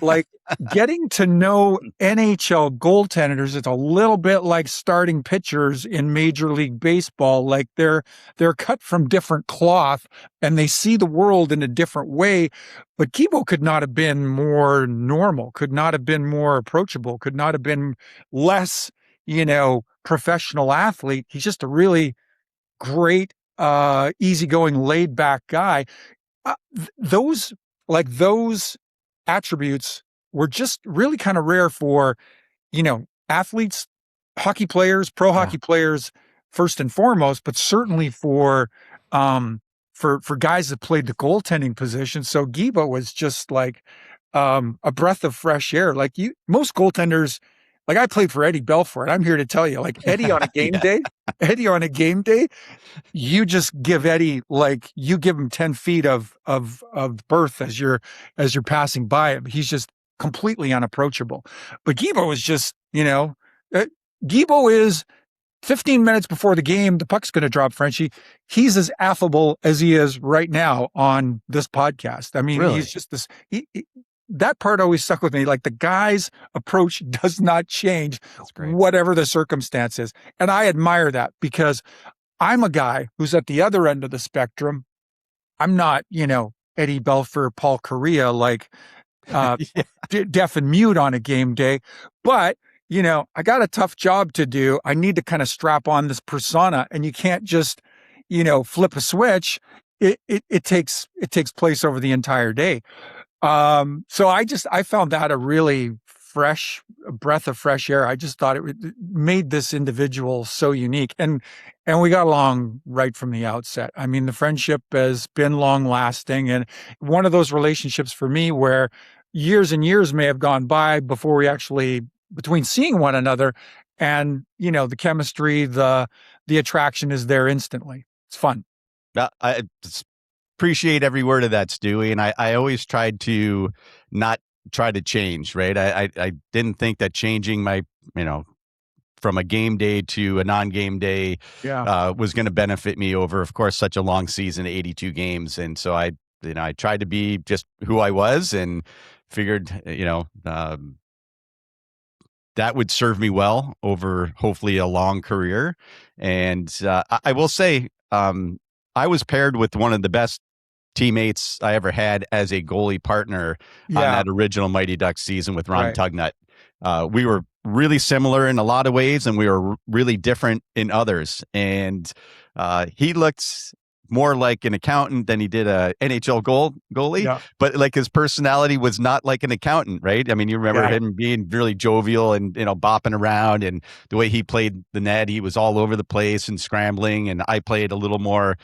Speaker 3: like getting to know NHL goaltenders, it's a little bit like starting pitchers in Major League Baseball. Like they're cut from different cloth and they see the world in a different way. But Kibo could not have been more normal, could not have been more approachable, could not have been less, professional athlete. He's just a really great, easygoing, laid back guy. Those attributes were just really kind of rare for, athletes, hockey players, pro hockey players, first and foremost, but certainly for guys that played the goaltending position. So Gibo was just like a breath of fresh air. Like most goaltenders, like I played for Eddie Belfour, and I'm here to tell you, like Eddie on a game day, you just give Eddie, like you give him 10 feet of berth as you're passing by him. He's just completely unapproachable. But Gibo is just, Gibo is 15 minutes before the game, the puck's going to drop, Frenchie. He's as affable as he is right now on this podcast. I mean, really? He's just this, that part always stuck with me. Like the guy's approach does not change whatever the circumstance is. And I admire that because I'm a guy who's at the other end of the spectrum. I'm not, Eddie Belfour, Paul Correa, like deaf and mute on a game day. But, I got a tough job to do. I need to kind of strap on this persona, and you can't just, flip a switch. It takes place over the entire day. So I found that a really fresh breath of fresh air. I just thought it made this individual so unique, and we got along right from the outset. I mean, the friendship has been long lasting, and one of those relationships for me where years and years may have gone by before we actually, between seeing one another, and the chemistry, the attraction is there instantly. It's fun.
Speaker 1: I appreciate every word of that, Stewie. And I always tried to not try to change, right? I didn't think that changing my, from a game day to a non-game day was going to benefit me over, of course, such a long season, 82 games. And so I tried to be just who I was and figured, that would serve me well over hopefully a long career. And I will say, I was paired with one of the best teammates I ever had as a goalie partner on that original Mighty Ducks season with Ron Tugnut. We were really similar in a lot of ways, and we were really different in others. And he looked more like an accountant than he did a NHL goalie, but like his personality was not like an accountant, right? I mean, you remember him being really jovial and, bopping around, and the way he played the net, he was all over the place and scrambling. And I played a little more,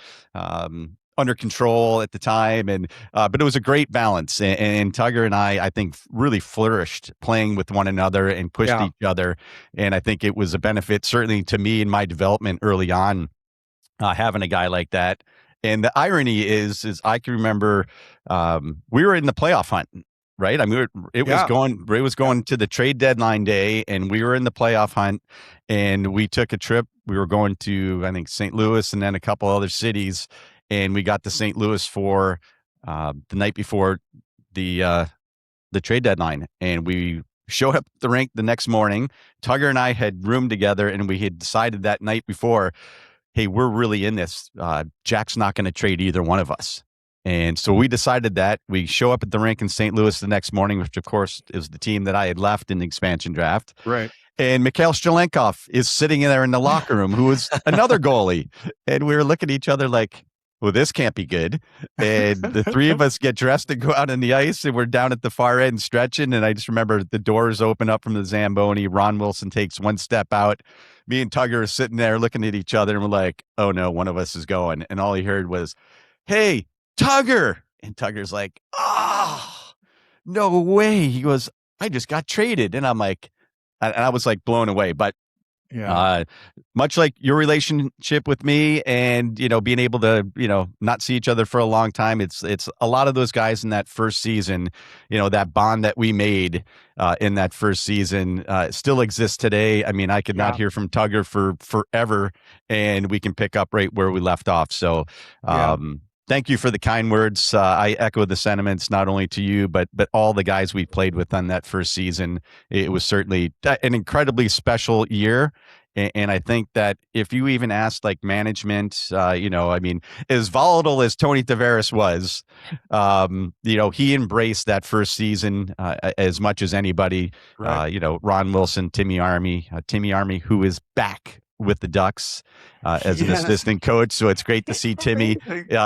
Speaker 1: under control at the time, and but it was a great balance. And Tugger and I think really flourished playing with one another and pushed each other. And I think it was a benefit certainly to me in my development early on, having a guy like that. And the irony is I can remember we were in the playoff hunt, right? I mean, it was going to the trade deadline day, and we were in the playoff hunt, and we took a trip. We were going to, I think, St. Louis and then a couple other cities. and we got to St. Louis for the night before the trade deadline, and we showed up at the rink the next morning. Tugger and I had roomed together, and we had decided that night before, hey, we're really in this. Jack's not going to trade either one of us. And so we decided that. We show up at the rink in St. Louis the next morning, which of course is the team that I had left in the expansion draft.
Speaker 3: Right.
Speaker 1: And Mikhail Strelenkov is sitting in there in the locker room, who was another goalie. And we were looking at each other like, well, this can't be good. And the three of us get dressed and go out on the ice, and we're down at the far end stretching. And I just remember the doors open up from the Zamboni. Ron Wilson takes one step out. Me and Tugger are sitting there looking at each other, and we're like, oh no, one of us is going. And all he heard was, hey, Tugger. And Tugger's like, oh, no way. He goes, I just got traded. And I'm like, and I was like blown away. But much like your relationship with me, and being able to not see each other for a long time, it's a lot of those guys in that first season, that bond that we made in that first season still exists today. I mean, I could not hear from Tugger for forever, and we can pick up right where we left off. So thank you for the kind words. I echo the sentiments, not only to you, but all the guys we played with on that first season. It was certainly an incredibly special year. And I think that if you even asked like management, I mean, as volatile as Tony Tavares was, he embraced that first season as much as anybody. Right. Ron Wilson, Timmy Army, who is back with the Ducks as an assistant coach. So it's great to see Timmy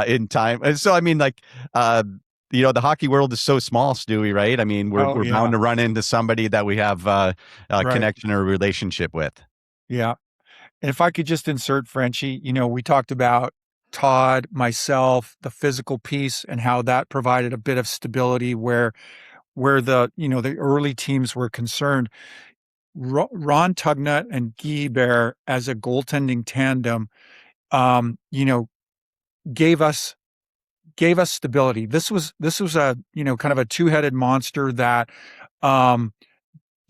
Speaker 1: in time. And so, I mean, like, the hockey world is so small, Stewie, right? I mean, we're bound to run into somebody that we have a connection or a relationship with.
Speaker 3: Yeah. And if I could just insert, Frenchie, we talked about Todd, myself, the physical piece, and how that provided a bit of stability where the early teams were concerned. Ron Tugnutt and Guy Hebert as a goaltending tandem, gave us stability. This was a, kind of a two-headed monster that,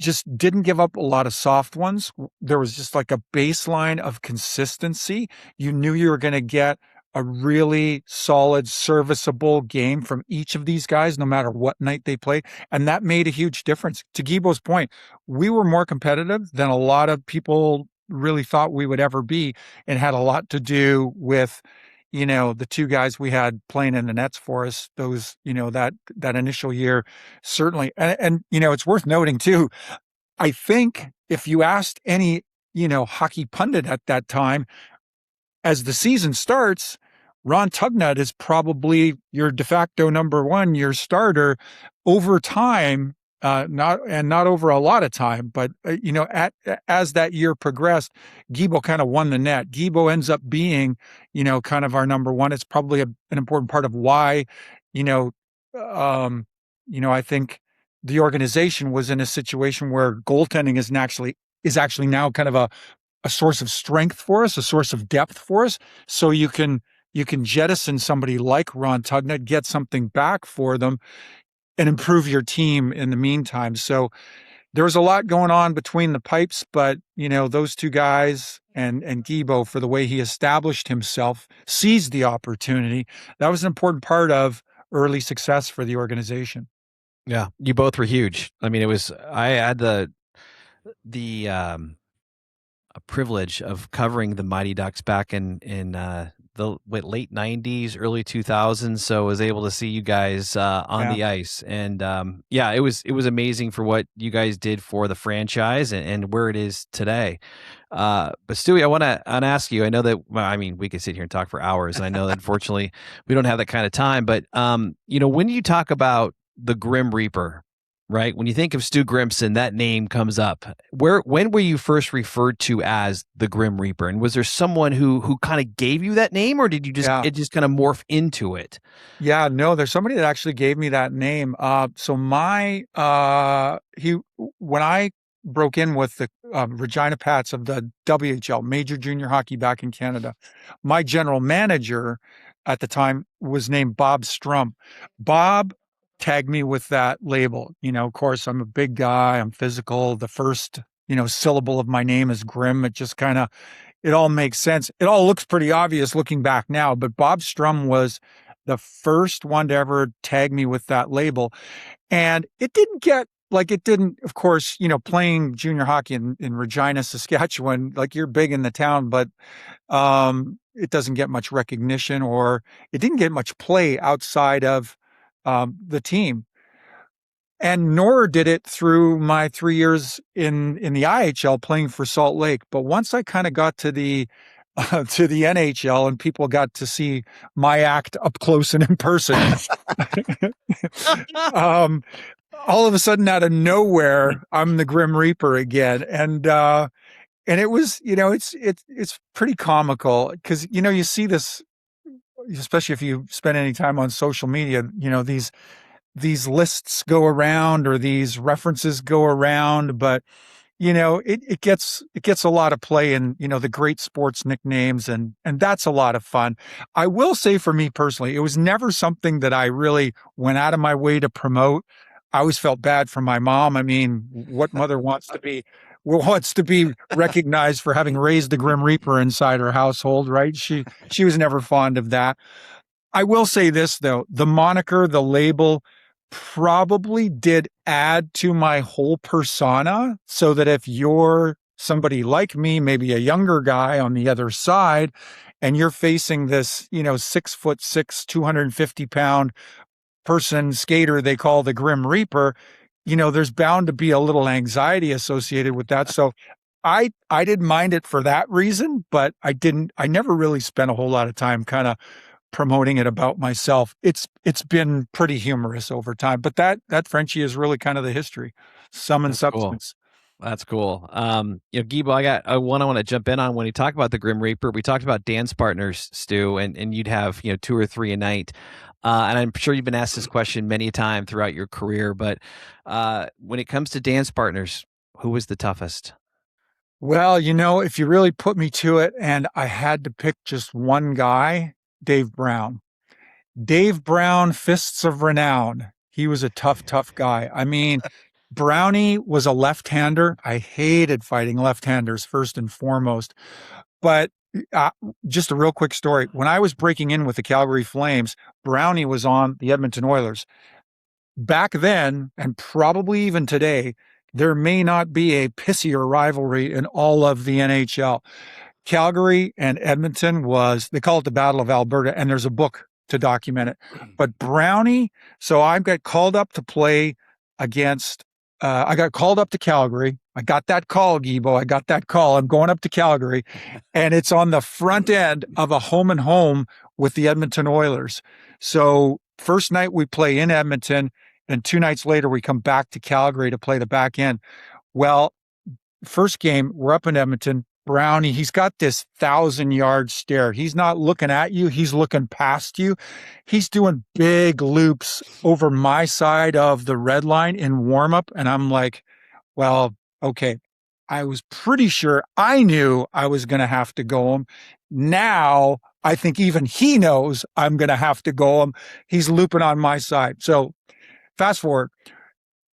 Speaker 3: just didn't give up a lot of soft ones. There was just like a baseline of consistency. You knew you were going to get a really solid, serviceable game from each of these guys, no matter what night they played. And that made a huge difference. To Guibo's point, we were more competitive than a lot of people really thought we would ever be, and had a lot to do with, the two guys we had playing in the nets for us, those, that initial year, certainly. And it's worth noting too, I think if you asked any, hockey pundit at that time, as the season starts, Ron Tugnutt is probably your de facto number one, your starter over time. Not over a lot of time, but as that year progressed, Guibo kind of won the net. Guibo ends up being, kind of our number one. It's probably an important part of why, I think the organization was in a situation where goaltending is actually now kind of a source of strength for us, a source of depth for us. So you can jettison somebody like Ron Tugnutt, get something back for them, and improve your team in the meantime. So there was a lot going on between the pipes, but those two guys and Guibo, for the way he established himself, seized the opportunity. That was an important part of early success for the organization.
Speaker 2: Yeah, you both were huge. I mean, I had the privilege of covering the Mighty Ducks back in the late 90s, early 2000s. So I was able to see you guys on the ice. And it was amazing for what you guys did for the franchise and where it is today. But Stewie, I want to ask you, I know that, we could sit here and talk for hours. And I know that unfortunately we don't have that kind of time, but when you talk about the Grim Reaper, right? When you think of Stu Grimson, that name comes up. When were you first referred to as the Grim Reaper? And was there someone who kind of gave you that name, or did you it just kind of morph into it?
Speaker 3: Yeah, no, there's somebody that actually gave me that name. So when I broke in with the Regina Pats of the WHL, Major Junior Hockey back in Canada, my general manager at the time was named Bob Strum. Bob tagged me with that label. Of course, I'm a big guy, I'm physical. The first, syllable of my name is Grim. It just kind of, it all makes sense. It all looks pretty obvious looking back now, but Bob Strum was the first one to ever tag me with that label. And it didn't, of course, playing junior hockey in Regina, Saskatchewan, like you're big in the town, but it doesn't get much recognition, or it didn't get much play outside of the team. And nor did it through my 3 years in the IHL playing for Salt Lake. But once I kind of got to the NHL and people got to see my act up close and in person, all of a sudden, out of nowhere, I'm the Grim Reaper again, and it was, it's pretty comical because you see this, especially if you spend any time on social media, these lists go around or these references go around, but it gets a lot of play in, the great sports nicknames, and that's a lot of fun. I will say for me personally, it was never something that I really went out of my way to promote. I always felt bad for my mom. I mean, what mother wants to be recognized for having raised the Grim Reaper inside her household, right? She was never fond of that. I will say this though, the moniker, the label probably did add to my whole persona, so that if you're somebody like me, maybe a younger guy on the other side, and you're facing this, 6'6", 250-pound person skater they call the Grim Reaper, there's bound to be a little anxiety associated with that. So I didn't mind it for that reason, but I never really spent a whole lot of time kind of promoting it about myself. It's been pretty humorous over time, but that Frenchie is really kind of the history, sum and substance.
Speaker 2: Cool. That's cool. Guibo, I want to jump in on when you talk about the Grim Reaper. We talked about dance partners, Stu, and you'd have 2 or 3 a night. And I'm sure you've been asked this question many a time throughout your career, but when it comes to dance partners, who was the toughest?
Speaker 3: Well, if you really put me to it and I had to pick just one guy, Dave Brown. Dave Brown, Fists of Renown. He was a tough guy. I mean, Brownie was a left-hander. I hated fighting left-handers first and foremost. But just a real quick story. When I was breaking in with the Calgary Flames, Brownie was on the Edmonton Oilers. Back then, and probably even today, there may not be a pissier rivalry in all of the NHL. Calgary and Edmonton they call it the Battle of Alberta, and there's a book to document it. But Brownie, so I got called up to play against, I got called up to Calgary. I got that call, Guibo. I got that call. I'm going up to Calgary, and it's on the front end of a home and home with the Edmonton Oilers. So first night we play in Edmonton, and 2 nights later we come back to Calgary to play the back end. Well, first game, we're up in Edmonton. Brownie, he's got this 1,000-yard stare. He's not looking at you. He's looking past you. He's doing big loops over my side of the red line in warm-up. And I'm like, well, okay. I was pretty sure I knew I was going to have to go him. Now, I think even he knows I'm going to have to go him. He's looping on my side. So fast forward.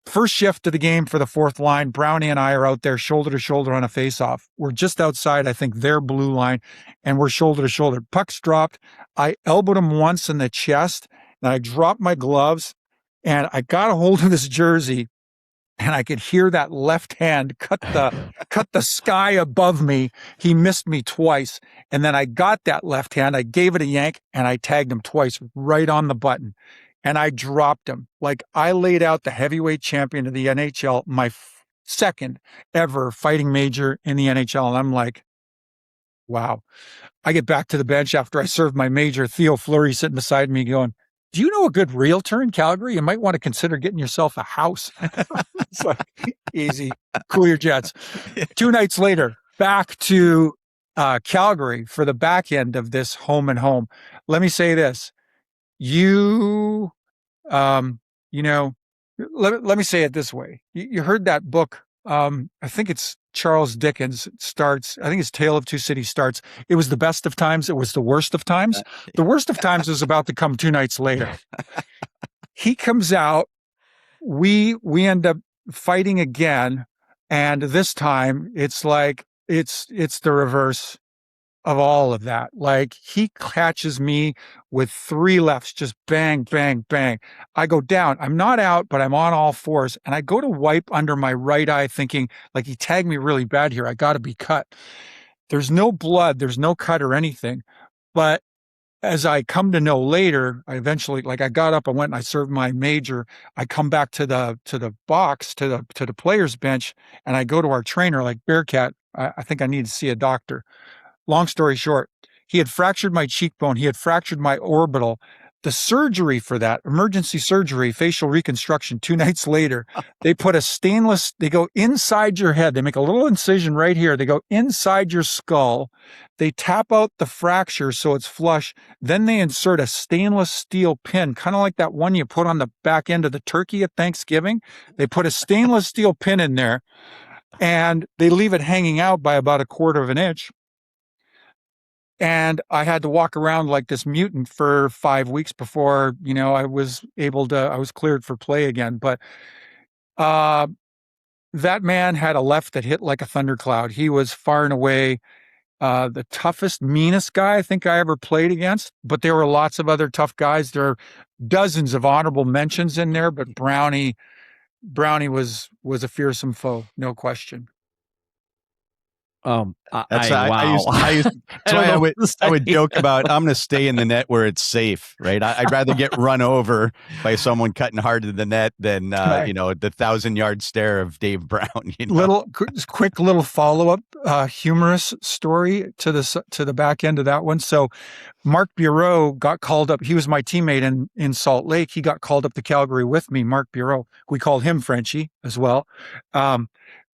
Speaker 3: First shift of the game for the fourth line, Brownie and I are out there shoulder to shoulder on a faceoff. We're just outside, I think, their blue line, and we're shoulder to shoulder. Puck's dropped. I elbowed him once in the chest, and I dropped my gloves, and I got a hold of his jersey, and I could hear that left hand cut the sky above me. He missed me twice, and then I got that left hand. I gave it a yank, and I tagged him twice right on the button. And I dropped him. Like, I laid out the heavyweight champion of the NHL, my second ever fighting major in the NHL. And I'm like, wow. I get back to the bench after I served my major. Theo Fleury sitting beside me going, do you know a good realtor in Calgary? You might want to consider getting yourself a house. It's like, easy, cool your jets. 2 nights later, back to Calgary for the back end of this home and home. Let me say this. Let me say it this way. You heard that book. I think it's Charles Dickens. I think it's Tale of Two Cities starts. It was the best of times. It was the worst of times. The worst of times is about to come 2 nights later. He comes out. We end up fighting again. And this time it's like, it's the reverse. of all of that. Like he catches me with 3 lefts, just bang, bang, bang. I go down. I'm not out, but I'm on all fours. And I go to wipe under my right eye thinking like he tagged me really bad here. I got to be cut. There's no blood. There's no cut or anything. But as I come to know later, I eventually, like I got up, I went and I served my major. I come back to the box, to the players bench, and I go to our trainer, like Bearcat, I think I need to see a doctor. Long story short, he had fractured my cheekbone. He had fractured my orbital. The surgery for that, emergency surgery, facial reconstruction, 2 nights later, they put they go inside your head. They make a little incision right here. They go inside your skull. They tap out the fracture so it's flush. Then they insert a stainless steel pin, kind of like that one you put on the back end of the turkey at Thanksgiving. They put a stainless steel pin in there and they leave it hanging out by about 1/4 of an inch. And I had to walk around like this mutant for 5 weeks before, I was cleared for play again. But that man had a left that hit like a thundercloud. He was far and away the toughest, meanest guy I think I ever played against. But there were lots of other tough guys. There are dozens of honorable mentions in there, but Brownie was a fearsome foe, no question.
Speaker 2: Wow.
Speaker 1: I would joke about, I'm going to stay in the net where it's safe, right? I'd rather get run over by someone cutting hard to the net than,
Speaker 3: Right.
Speaker 1: the 1,000-yard stare of Dave Brown.
Speaker 3: Quick little follow-up humorous story to the back end of that one. So Mark Bureau got called up. He was my teammate in Salt Lake. He got called up to Calgary with me, Mark Bureau. We called him Frenchie as well.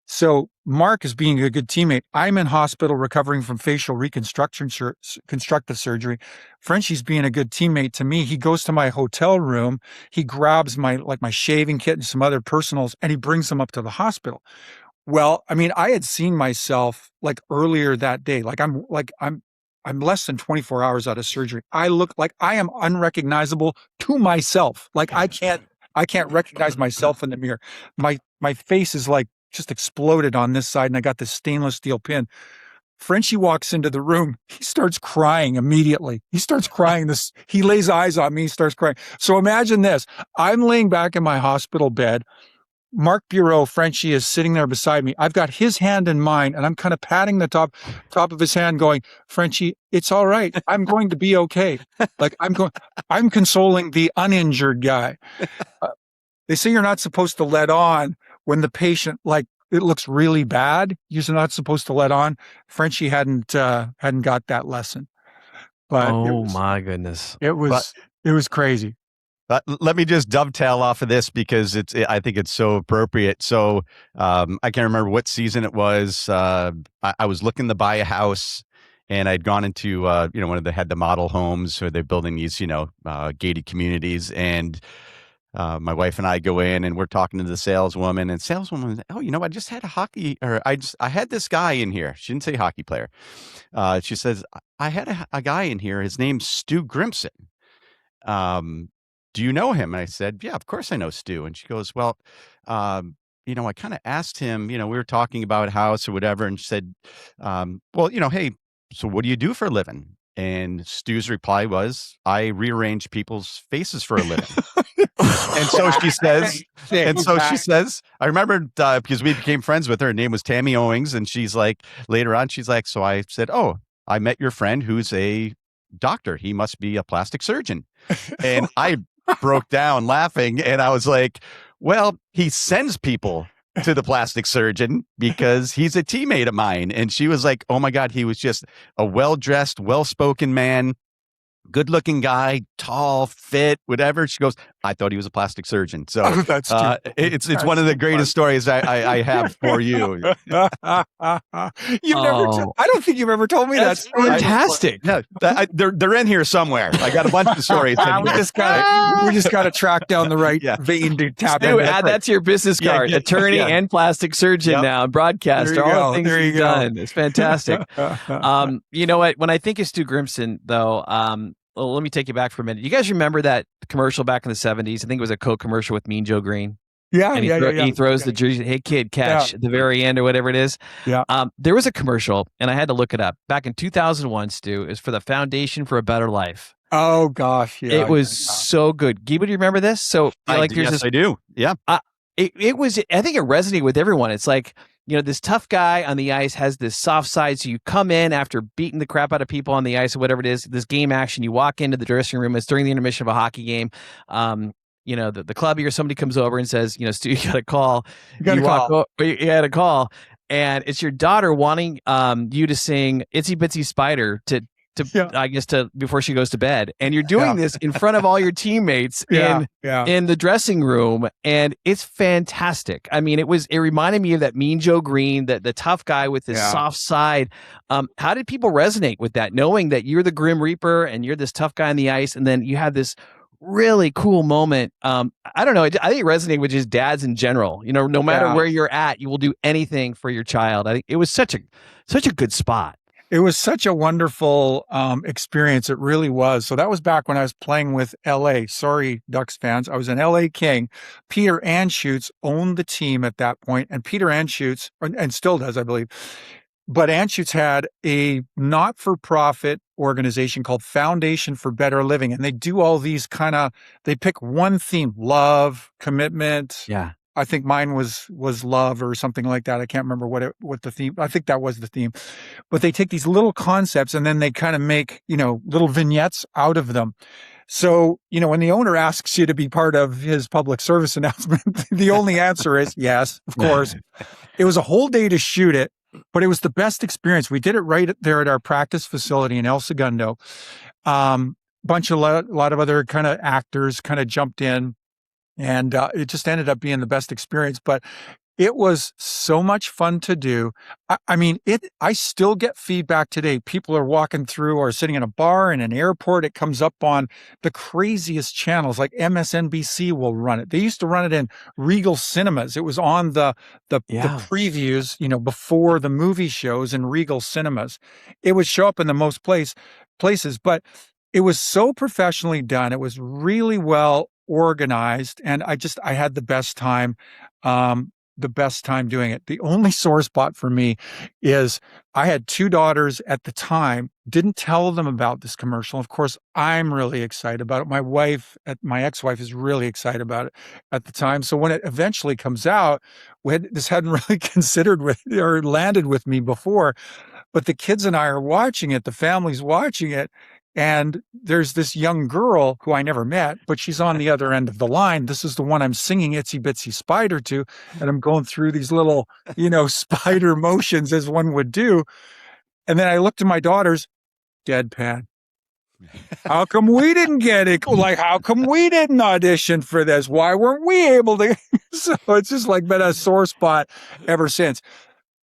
Speaker 3: So Mark is being a good teammate. I'm in hospital recovering from facial constructive surgery. Frenchie's being a good teammate to me. He goes to my hotel room. He grabs my shaving kit and some other personals, and he brings them up to the hospital. Well, I mean, I had seen myself like earlier that day. I'm less than 24 hours out of surgery. I look like I am unrecognizable to myself. Like I can't recognize myself in the mirror. My face is like just exploded on this side, and I got this stainless steel pin. Frenchie walks into the room. He starts crying immediately. He starts crying. He lays eyes on me. He starts crying. So imagine this. I'm laying back in my hospital bed. Mark Bureau, Frenchie, is sitting there beside me. I've got his hand in mine, and I'm kind of patting the top of his hand going, Frenchie, it's all right. I'm going to be okay. Like I'm consoling the uninjured guy. They say you're not supposed to let on when the patient, like, it looks really bad. You're not supposed to let on. Frenchie hadn't got that lesson. But
Speaker 2: my goodness.
Speaker 3: It was crazy.
Speaker 1: Let me just dovetail off of this because I think it's so appropriate. So I can't remember what season it was. I was looking to buy a house, and I'd gone into had the model homes, or they're building these gated communities, and my wife and I go in, and we're talking to the saleswoman, and saleswoman, I just had I had this guy in here. She didn't say hockey player. She says, I had a guy in here. His name's Stu Grimson. Do you know him? And I said, yeah, of course I know Stu. And she goes, well, I kind of asked him, we were talking about a house or whatever, and she said, hey, so what do you do for a living? And Stu's reply was, I rearrange people's faces for a living. And so she says, I remembered because we became friends with her. Her name was Tammy Owings. And later on, she's like, so I said, oh, I met your friend who's a doctor. He must be a plastic surgeon. And I broke down laughing, and I was like, well, he sends people to the plastic surgeon because he's a teammate of mine. And she was like, oh my God, he was just a well-dressed, well-spoken man, good-looking guy, tall, fit, whatever. She goes, I thought he was a plastic surgeon. So it's one of the greatest stories I have for you.
Speaker 3: I don't think you've ever told me that.
Speaker 2: Fantastic.
Speaker 1: They're in here somewhere. I got a bunch of stories.
Speaker 3: We just gotta track down the right vein to tap in.
Speaker 2: Add that to your business card. Attorney and plastic surgeon now, broadcaster. All the things you've done. It's fantastic. You know what? When I think of Stu Grimson, though, let me take you back for a minute. You guys remember that commercial back in the 70s? I think it was a Coke commercial with Mean Joe Green.
Speaker 3: Yeah,
Speaker 2: And he throws the jersey, hey kid, catch at the very end or whatever it is.
Speaker 3: Yeah.
Speaker 2: There was a commercial, and I had to look it up. Back in 2001, Stu, it was for the Foundation for a Better Life.
Speaker 3: Oh gosh, yeah.
Speaker 2: It was so good. Guy, do you remember this? So
Speaker 1: I do. Yeah.
Speaker 2: It was. I think it resonated with everyone. It's like, this tough guy on the ice has this soft side. So you come in after beating the crap out of people on the ice or whatever it is. This game action. You walk into the dressing room. It's during the intermission of a hockey game. The clubby or somebody comes over and says, Stu, you got a call.
Speaker 3: You
Speaker 2: had a call, and it's your daughter wanting you to sing "Itsy Bitsy Spider" I guess before she goes to bed, and you're doing this in front of all your teammates in the dressing room, and it's fantastic. I mean, it reminded me of that Mean Joe Green, the tough guy with this soft side. How did people resonate with that, knowing that you're the Grim Reaper and you're this tough guy on the ice, and then you have this really cool moment? I don't know. I think it resonated with just dads in general. No matter where you're at, you will do anything for your child. I think it was such a good spot.
Speaker 3: It was such a wonderful experience. It really was. So that was back when I was playing with LA. Sorry, Ducks fans. I was an LA King. Peter Anschutz owned the team at that point, and Peter Anschutz, and still does, I believe. But Anschutz had a not-for-profit organization called Foundation for Better Living, and they do all these they pick one theme: love, commitment.
Speaker 2: Yeah.
Speaker 3: I think mine was love or something like that. I can't remember what the theme. I think that was the theme. But they take these little concepts and then they kind of make, little vignettes out of them. So, when the owner asks you to be part of his public service announcement, the only answer is yes, of course. It was a whole day to shoot it, but it was the best experience. We did it right there at our practice facility in El Segundo. A lot of other kind of actors kind of jumped in. And it just ended up being the best experience. But it was so much fun to do. I still get feedback today. People are walking through or sitting in a bar in an airport. It comes up on the craziest channels, like MSNBC will run it. They used to run it in Regal Cinemas. It was on the previews, before the movie shows in Regal Cinemas. It would show up in the most places, but it was so professionally done. It was really well organized, and I had the best time doing it. The only sore spot for me is I had two daughters at the time, didn't tell them about this commercial. Of course, I'm really excited about it. My ex-wife is really excited about it at the time. So when it eventually comes out, this hadn't really considered or landed with me before, but the kids and I are watching it, the family's watching it. And there's this young girl who I never met, but she's on the other end of the line. This is the one I'm singing Itsy Bitsy Spider to. And I'm going through these little, spider motions as one would do. And then I looked at my daughters, deadpan. How come we didn't get it? Like, how come we didn't audition for this? Why weren't we able to? So it's just been a sore spot ever since.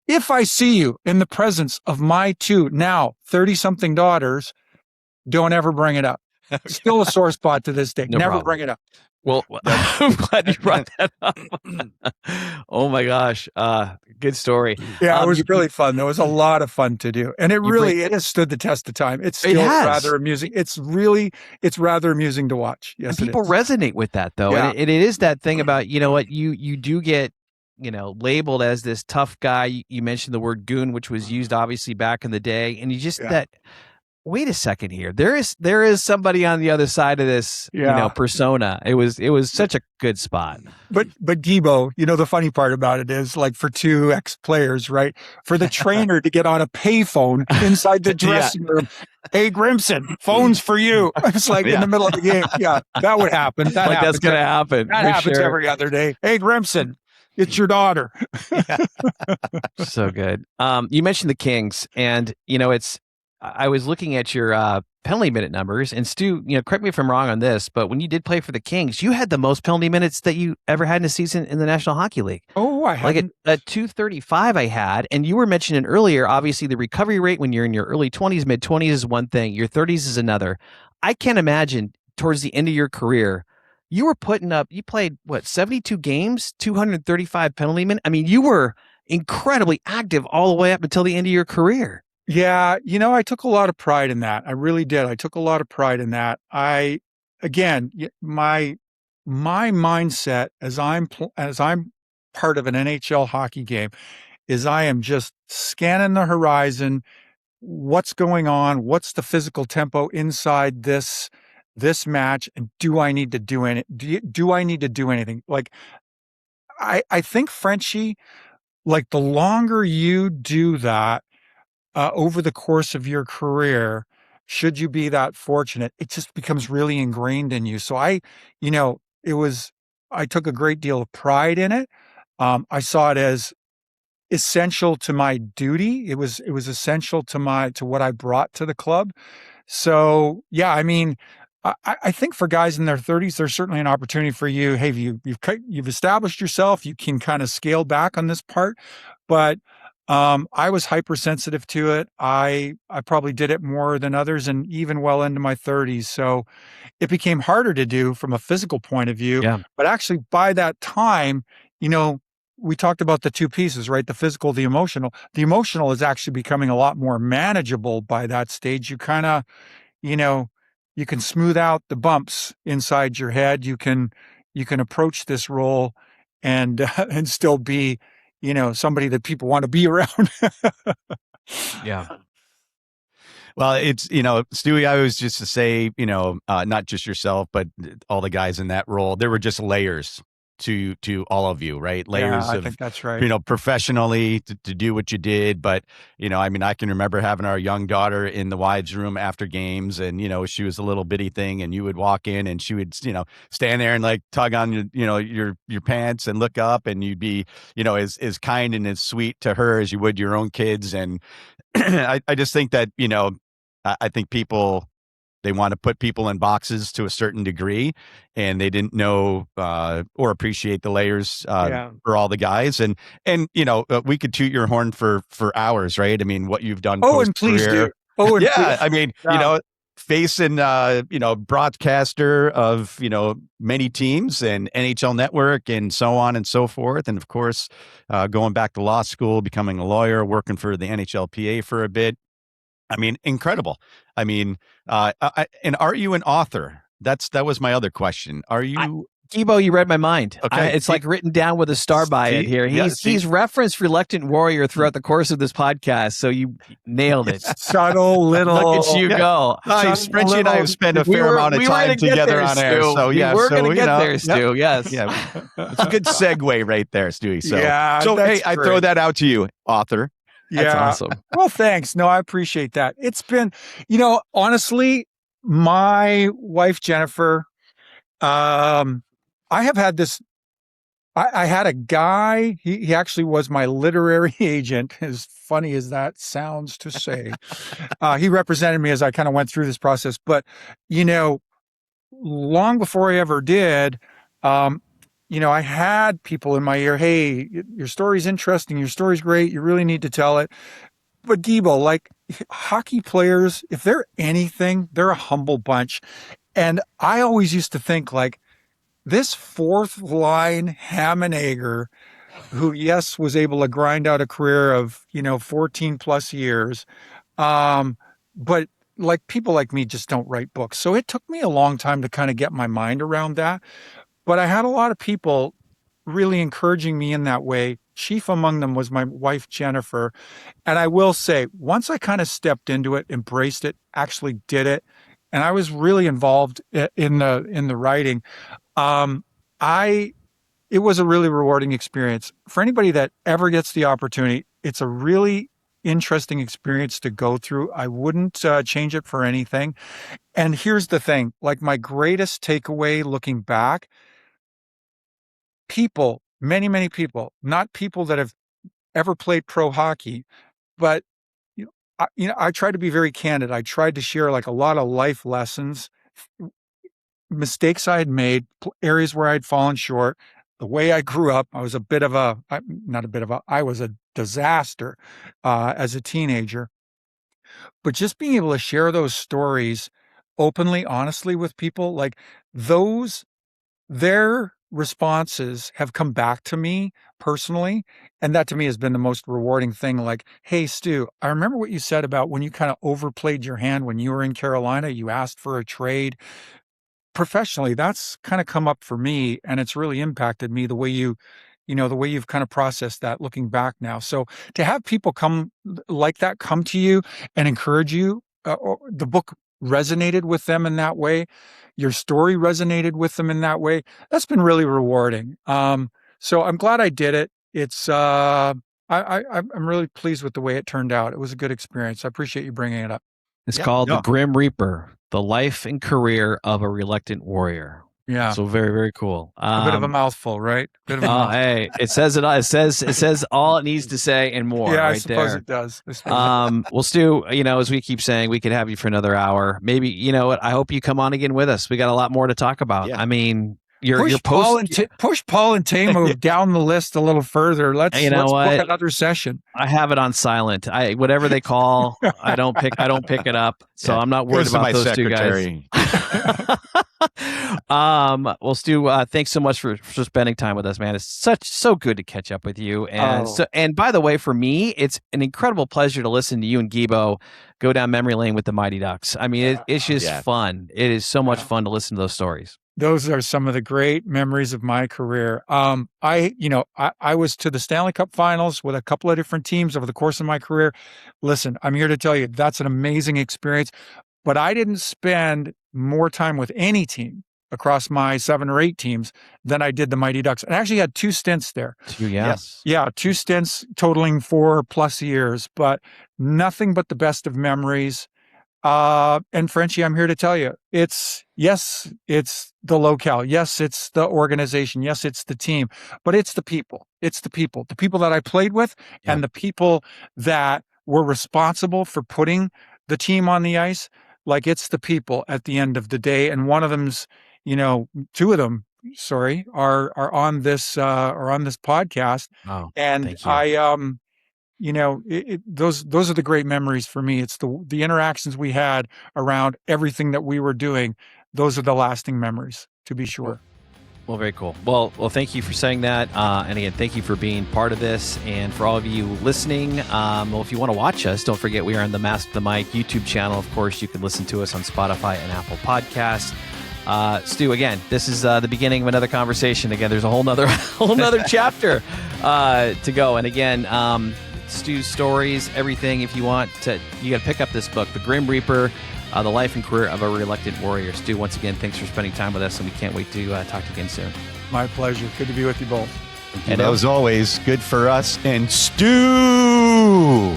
Speaker 3: If I see you in the presence of my two now 30-something daughters, don't ever bring it up. Still a sore spot to this day. Never bring it up.
Speaker 2: Well, I'm glad you brought that up. Oh my gosh. Good story.
Speaker 3: Yeah, it was really fun. There was a lot of fun to do. And it has stood the test of time. It's still rather amusing. It's rather amusing to watch. Yes,
Speaker 2: and people resonate with that though. Yeah. And it is that thing about, you do get, labeled as this tough guy. You mentioned the word goon, which was used obviously back in the day. And you just wait a second here. There is somebody on the other side of this, persona. It was such a good spot.
Speaker 3: But Gibo, the funny part about it is, like, for two ex-players, right? For the trainer to get on a payphone inside the dressing room. Hey, Grimson, phone's for you. It's like in the middle of the game. Yeah, that would happen.
Speaker 2: That's going to happen.
Speaker 3: That happens every other day. Hey, Grimson, it's your daughter.
Speaker 2: So good. You mentioned the Kings, and I was looking at your penalty minute numbers, and Stu, correct me if I'm wrong on this, but when you did play for the Kings, you had the most penalty minutes that you ever had in a season in the National Hockey League.
Speaker 3: Oh, I had
Speaker 2: at 235 I had, and you were mentioning earlier, obviously the recovery rate when you're in your early 20s, mid 20s is one thing, your 30s is another. I can't imagine towards the end of your career, you played 72 games, 235 penalty minutes. I mean, you were incredibly active all the way up until the end of your career.
Speaker 3: Yeah, I took a lot of pride in that. I really did. I took a lot of pride in that. My my mindset as I'm part of an NHL hockey game is I am just scanning the horizon. What's going on? What's the physical tempo inside this match? And do I need to do any? Do I need to do anything? Like I think Frenchie, like the longer you do that over the course of your career, should you be that fortunate, it just becomes really ingrained in you. So you know, I took a great deal of pride in it. I saw it as essential to my duty. It was essential to what I brought to the club. So yeah, I mean, I think for guys in their 30s, there's certainly an opportunity for you. Hey, you've established yourself. You can kind of scale back on this part, but I was hypersensitive to it. I probably did it more than others, and even well into my 30s. So it became harder to do from a physical point of view.
Speaker 2: Yeah.
Speaker 3: But actually, by that time, you know, we talked about the two pieces, right? The physical, the emotional. The emotional is actually becoming a lot more manageable by that stage. You kind of, you know, you can smooth out the bumps inside your head. You can approach this role and and still be, somebody that people want to be around.
Speaker 2: Yeah.
Speaker 1: Well, it's, Stewie, I was just to say, not just yourself, but all the guys in that role, there were just layers to all of you, right? Layers
Speaker 3: Yeah, I
Speaker 1: of,
Speaker 3: think that's right.
Speaker 1: professionally to do what you did. But, I mean, I can remember having our young daughter in the wives room after games, and, she was a little bitty thing, and you would walk in and she would, stand there and like tug on your pants and look up, and you'd be, as kind and as sweet to her as you would your own kids. And I just think that, I think they want to put people in boxes to a certain degree, and they didn't know or appreciate the layers
Speaker 3: Yeah.
Speaker 1: for all the guys. And we could toot your horn for hours, right? I mean, what you've done
Speaker 3: Oh,
Speaker 1: post
Speaker 3: and please do.
Speaker 1: career.
Speaker 3: Oh, and
Speaker 1: Yeah,
Speaker 3: please.
Speaker 1: I mean,
Speaker 3: Yeah.
Speaker 1: facing broadcaster of many teams and NHL Network and so on and so forth, and of course going back to law school, becoming a lawyer, working for the NHLPA for a bit. I mean, incredible. I mean, and are you an author? That was my other question. Are you
Speaker 2: Gibo, you read my mind.
Speaker 1: okay?
Speaker 2: It's like written down with a star by it
Speaker 1: See?
Speaker 2: here.
Speaker 1: Yeah,
Speaker 2: He's referenced Reluctant Warrior throughout the course of this podcast, so you nailed it.
Speaker 3: Subtle little.
Speaker 2: Look at you go.
Speaker 1: Nice. Frenchie and I have spent a fair amount of time together on air. So yeah,
Speaker 2: we're going to get there, Stu. Yes.
Speaker 1: Yeah, it's a good segue right there, Stewie. So
Speaker 3: Yeah,
Speaker 1: so hey,
Speaker 3: that's
Speaker 1: I
Speaker 3: great.
Speaker 1: throw that out to you, author.
Speaker 3: Yeah.
Speaker 2: That's awesome.
Speaker 3: Well, thanks. No, I appreciate that. It's been, honestly, my wife, Jennifer, I have had this, I had a guy, he actually was my literary agent, as funny as that sounds to say. He represented me as I kind of went through this process, but, long before I ever did, I had people in my ear, hey, your story's interesting, your story's great, you really need to tell it. But Gibo, like hockey players, if they're anything, they're a humble bunch. And I always used to think like this fourth line ham and egger, who, yes, was able to grind out a career of, 14 plus years. But like people like me just don't write books. So it took me a long time to kind of get my mind around that. But I had a lot of people really encouraging me in that way. Chief among them was my wife, Jennifer. And I will say, once I kind of stepped into it, embraced it, actually did it, and I was really involved in the writing, it was a really rewarding experience. For anybody that ever gets the opportunity, it's a really interesting experience to go through. I wouldn't change it for anything. And here's the thing, like my greatest takeaway looking back, people, many, many people, not people that have ever played pro hockey, but I try to be very candid. I tried to share like a lot of life lessons, mistakes I had made, areas where I'd fallen short, the way I grew up. I was I was a disaster as a teenager. But just being able to share those stories openly, honestly with people, like their responses have come back to me personally. And that to me has been the most rewarding thing. Like, hey, Stu, I remember what you said about when you kind of overplayed your hand when you were in Carolina, you asked for a trade. professionally, that's kind of come up for me, and it's really impacted me the way the way you've kind of processed that looking back now. So to have people come to you and encourage you, the book resonated with them in that way, your story resonated with them in that way. That's been really rewarding. So I'm glad I did it. It's I'm really pleased with the way it turned out. It was a good experience. I appreciate you bringing it up.
Speaker 2: It's called The Grim Reaper: The Life and Career of a Reluctant Warrior.
Speaker 3: Yeah.
Speaker 2: So very, very cool.
Speaker 3: A bit of a mouthful, right?
Speaker 2: Hey, it says it. It says all it needs to say and more.
Speaker 3: Yeah,
Speaker 2: right
Speaker 3: I suppose
Speaker 2: there.
Speaker 3: it does.
Speaker 2: Well, Stu, as we keep saying, we could have you for another hour. Maybe, I hope you come on again with us. We got a lot more to talk about.
Speaker 1: Yeah.
Speaker 2: I mean,
Speaker 3: push Paul and Tamo down the list a little further. Let's book another session.
Speaker 2: I have it on silent. Whatever they call, I don't pick it up. So I'm not worried about those secretary. 2 guys. Well, Stu, thanks so much for spending time with us, man. It's so good to catch up with you. And by the way, for me, it's an incredible pleasure to listen to you and Gibo go down memory lane with the Mighty Ducks. I mean, it's just fun. It is so much fun to listen to those stories.
Speaker 3: Those are some of the great memories of my career. I was to the Stanley Cup Finals with a couple of different teams over the course of my career. Listen, I'm here to tell you that's an amazing experience, but I didn't spend more time with any team across my 7 or 8 teams than I did the Mighty Ducks. And I actually had 2 stints there.
Speaker 2: 2, yes.
Speaker 3: Yeah, 2 stints totaling 4+ years, but nothing but the best of memories. And Frenchie, I'm here to tell you, it's the locale. Yes, it's the organization. Yes, it's the team, but it's the people. It's the people that I played with and the people that were responsible for putting the team on the ice. Like, it's the people at the end of the day. And one of them's, 2 of them, are on this podcast.
Speaker 2: Oh,
Speaker 3: and those are the great memories for me. It's the interactions we had around everything that we were doing. Those are the lasting memories, to be sure.
Speaker 2: Well, very cool. Well, thank you for saying that. And again, thank you for being part of this. And for all of you listening, if you want to watch us, don't forget we are on the Mask the Mic YouTube channel. Of course, you can listen to us on Spotify and Apple Podcasts. Stu, again, this is the beginning of another conversation. Again, there's a whole nother chapter to go. And again, Stu's stories, everything. If you want to, you got to pick up this book, The Grim Reaper: The Life and Career of a Reluctant Warrior. Stu, once again, thanks for spending time with us, and we can't wait to talk to you again soon.
Speaker 3: My pleasure. Good to be with you both.
Speaker 1: And as always, good for us and Stu.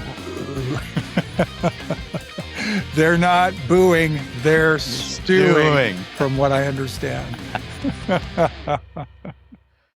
Speaker 3: They're not booing, they're stewing, from what I understand.